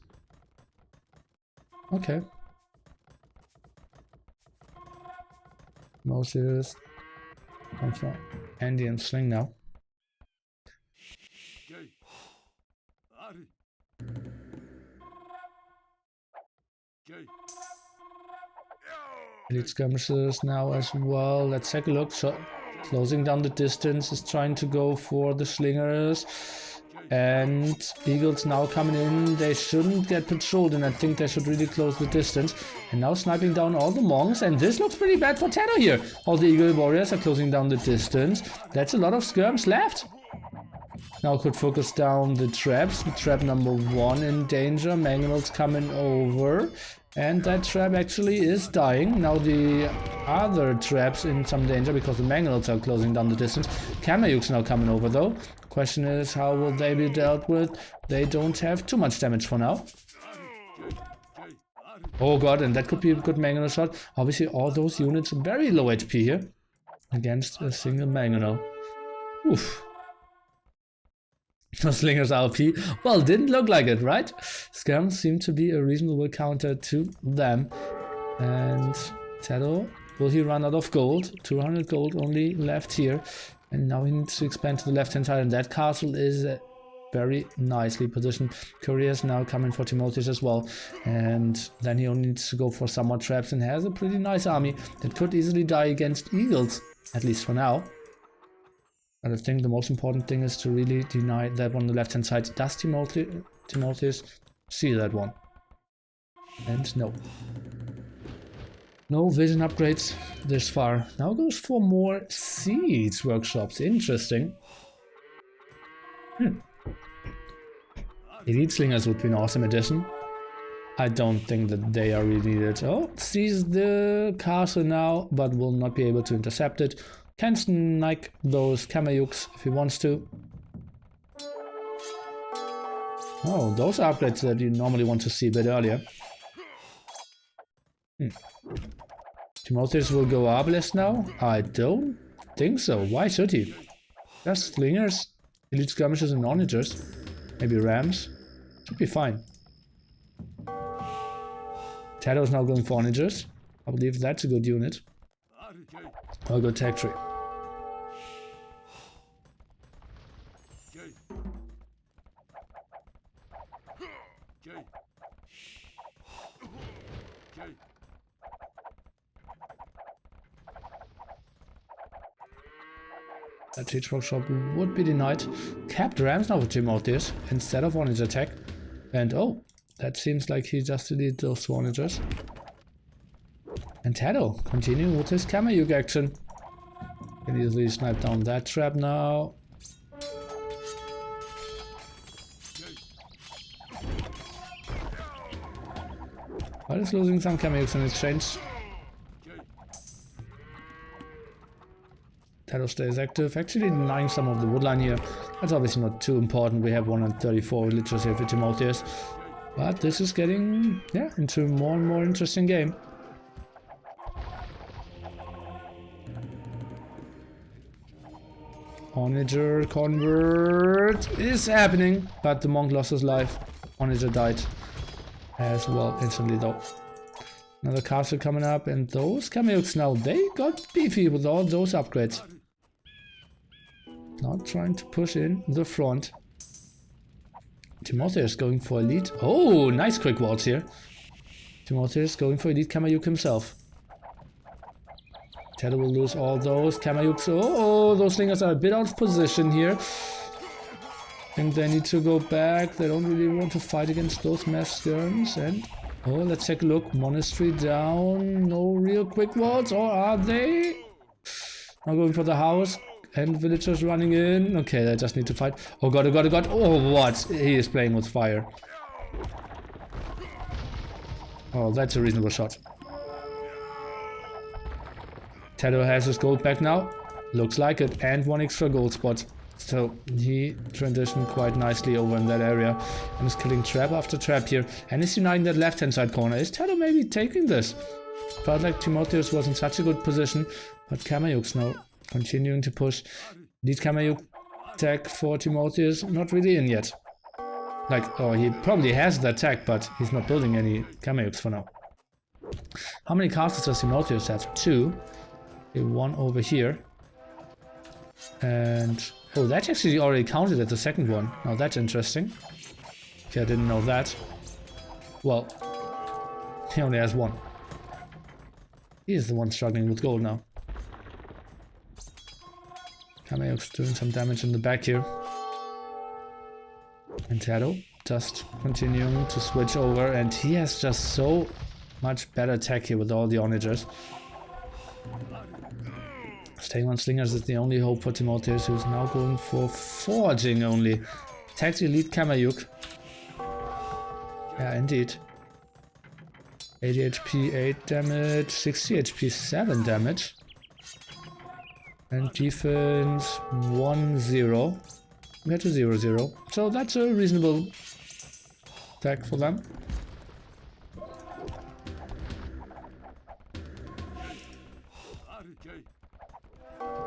Okay. Moses, Andy and Sling now. Elite skirmishes now as well. Let's take a look. So, closing down the distance is trying to go for the slingers. And eagles now coming in. They shouldn't get patrolled, and I think they should really close the distance. And now sniping down all the monks, and this looks pretty bad for TaToH here. All the eagle warriors are closing down the distance. That's a lot of skirms left. Now could focus down the traps. Trap number 1 in danger. Mangonel's coming over. And that trap actually is dying. Now the other traps in some danger because the Mangonels are closing down the distance. Kamayuk's now coming over though. Question is, how will they be dealt with? They don't have too much damage for now. Oh god, and that could be a good Mangonel shot. Obviously all those units are very low HP here against a single Mangonel. Oof. No slingers RP. Well, didn't look like it, right? Skirms seem to be a reasonable counter to them. And TaToH, will he run out of gold? 200 gold only left here. And now he needs to expand to the left hand side. And that castle is very nicely positioned. Couriers now coming for Timotheus as well. And then he only needs to go for some more traps and has a pretty nice army that could easily die against eagles, at least for now. But I think the most important thing is to really deny that one on the left hand side. Does Timotheus see that one? And no. No vision upgrades this far. Now goes for more siege workshops. Interesting. Elite slingers would be an awesome addition. I don't think that they are really needed. Oh, sees the castle now, but will not be able to intercept it. Can snipe those Kamayuks if he wants to. Oh, those are upgrades that you normally want to see a bit earlier. Timotheus will go Arbalest now? I don't think so. Why should he? Just Slingers, Elite Skirmishers and Onagers. Maybe Rams. Should be fine. TaToH is now going for Onagers. I believe that's a good unit. I'll go tech tree. That teach workshop would be denied. Capped Rams now for Timotheus instead of Onager attack. And oh, that seems like he just deleted those Onagers. And TaToH continuing with his Kamayuk action. Can easily snipe down that trap now. But is losing some Kamayuks in exchange. TaToH stays active, actually denying some of the woodline here. That's obviously not too important. We have 134 villagers here for Timotheus. But this is getting, yeah, into a more and more interesting game. Onager convert is happening, but the monk lost his life. Onager died as well instantly though. Another castle coming up, and those Kamayuks now, they got beefy with all those upgrades. Now trying to push in the front. Timotheus going for elite. Oh, nice quick waltz here. Timotheus going for elite Kamayuk himself. TaToH will lose all those Kamayuks. Oh, those Slingers are a bit out of position here. And they need to go back. They don't really want to fight against those mass skirms. And oh, let's take a look. Monastery down. No real quick waltz, or are they? Now going for the house. And villagers running in. Okay, they just need to fight. Oh god, oh god, oh god. Oh, what? He is playing with fire. Oh, that's a reasonable shot. TaToH has his gold back now. Looks like it. And one extra gold spot. So he transitioned quite nicely over in that area. And is killing trap after trap here. And is uniting that left hand side corner. Is TaToH maybe taking this? Felt like Timotheus was in such a good position. But Kamayuks now continuing to push. Lead Kamayuk tech for Timotheus. Not really in yet. Like, oh, he probably has the attack, but he's not building any Kamayuks for now. How many castles does Timotheus have? 2. One over here. And oh, that's actually already counted as the second one. Now that's interesting. Okay, I didn't know that. Well, he only has 1. He is the one struggling with gold now. Kamayuk's doing some damage in the back here. And TaToH just continuing to switch over, and he has just so much better tech here with all the onagers. Staying on Slingers is the only hope for Timotheus, who's now going for forging only. Attacks elite Kamayuk. Yeah, indeed. 80 HP, 8 damage, 60 HP, 7 damage. And defense 1-0. We had a 0-0. So that's a reasonable attack for them.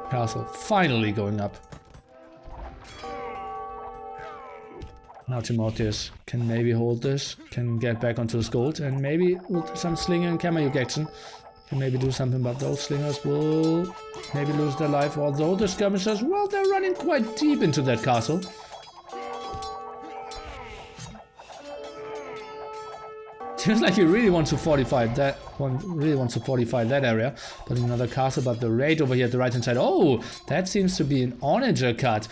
Castle finally going up. Now Timotheus can maybe hold this, can get back onto his gold, and maybe with some Slinger and Kamayuk action can maybe do something, but those Slingers will maybe lose their life, although the skirmishers, well, they're running quite deep into that castle. Seems like he really wants to fortify that one, area. Putting another castle, but the raid over here at the right hand side. Oh, that seems to be an onager cut.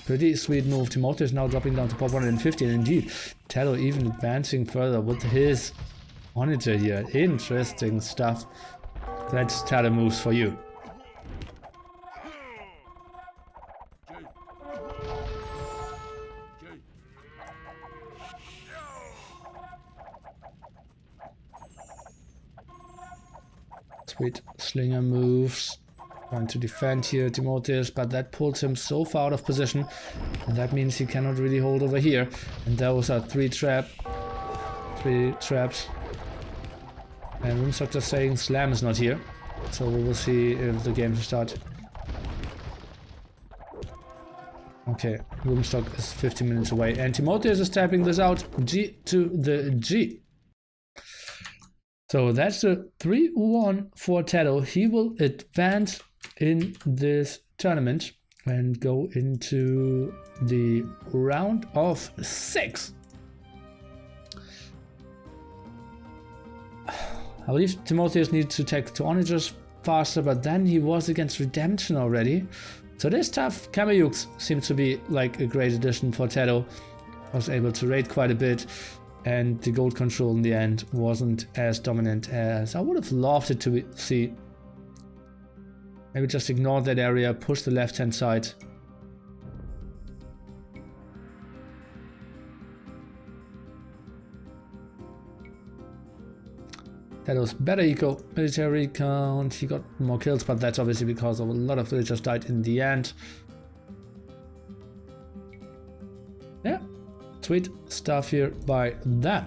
Pretty sweet move. Timotheus now dropping down to pop 150, and indeed, TaToH even advancing further with his onager here. Interesting stuff. That's TaToH moves for you. Sweet Slinger moves. Trying to defend here, Timotheus, but that pulls him so far out of position, and that means he cannot really hold over here. And those are three traps. And Runstock just saying Slam is not here, so we will see if the game will start. Okay, Runstock is 15 minutes away, and Timotheus is tapping this out. G to the G. So that's the 3-1 for TaToH. He will advance in this tournament and go into the round of 6. I believe Timotheus needs to take the onagers faster, but then he was against Redemption already. So this tough Kameyuks seems to be like a great addition for TaToH. Was able to raid quite a bit, and the gold control in the end wasn't as dominant as I would have loved it to see. Maybe just ignore that area, push the left hand side. TaToH's better eco military count. He got more kills, but that's obviously because of a lot of villagers died in the end. Yeah, sweet stuff here by them.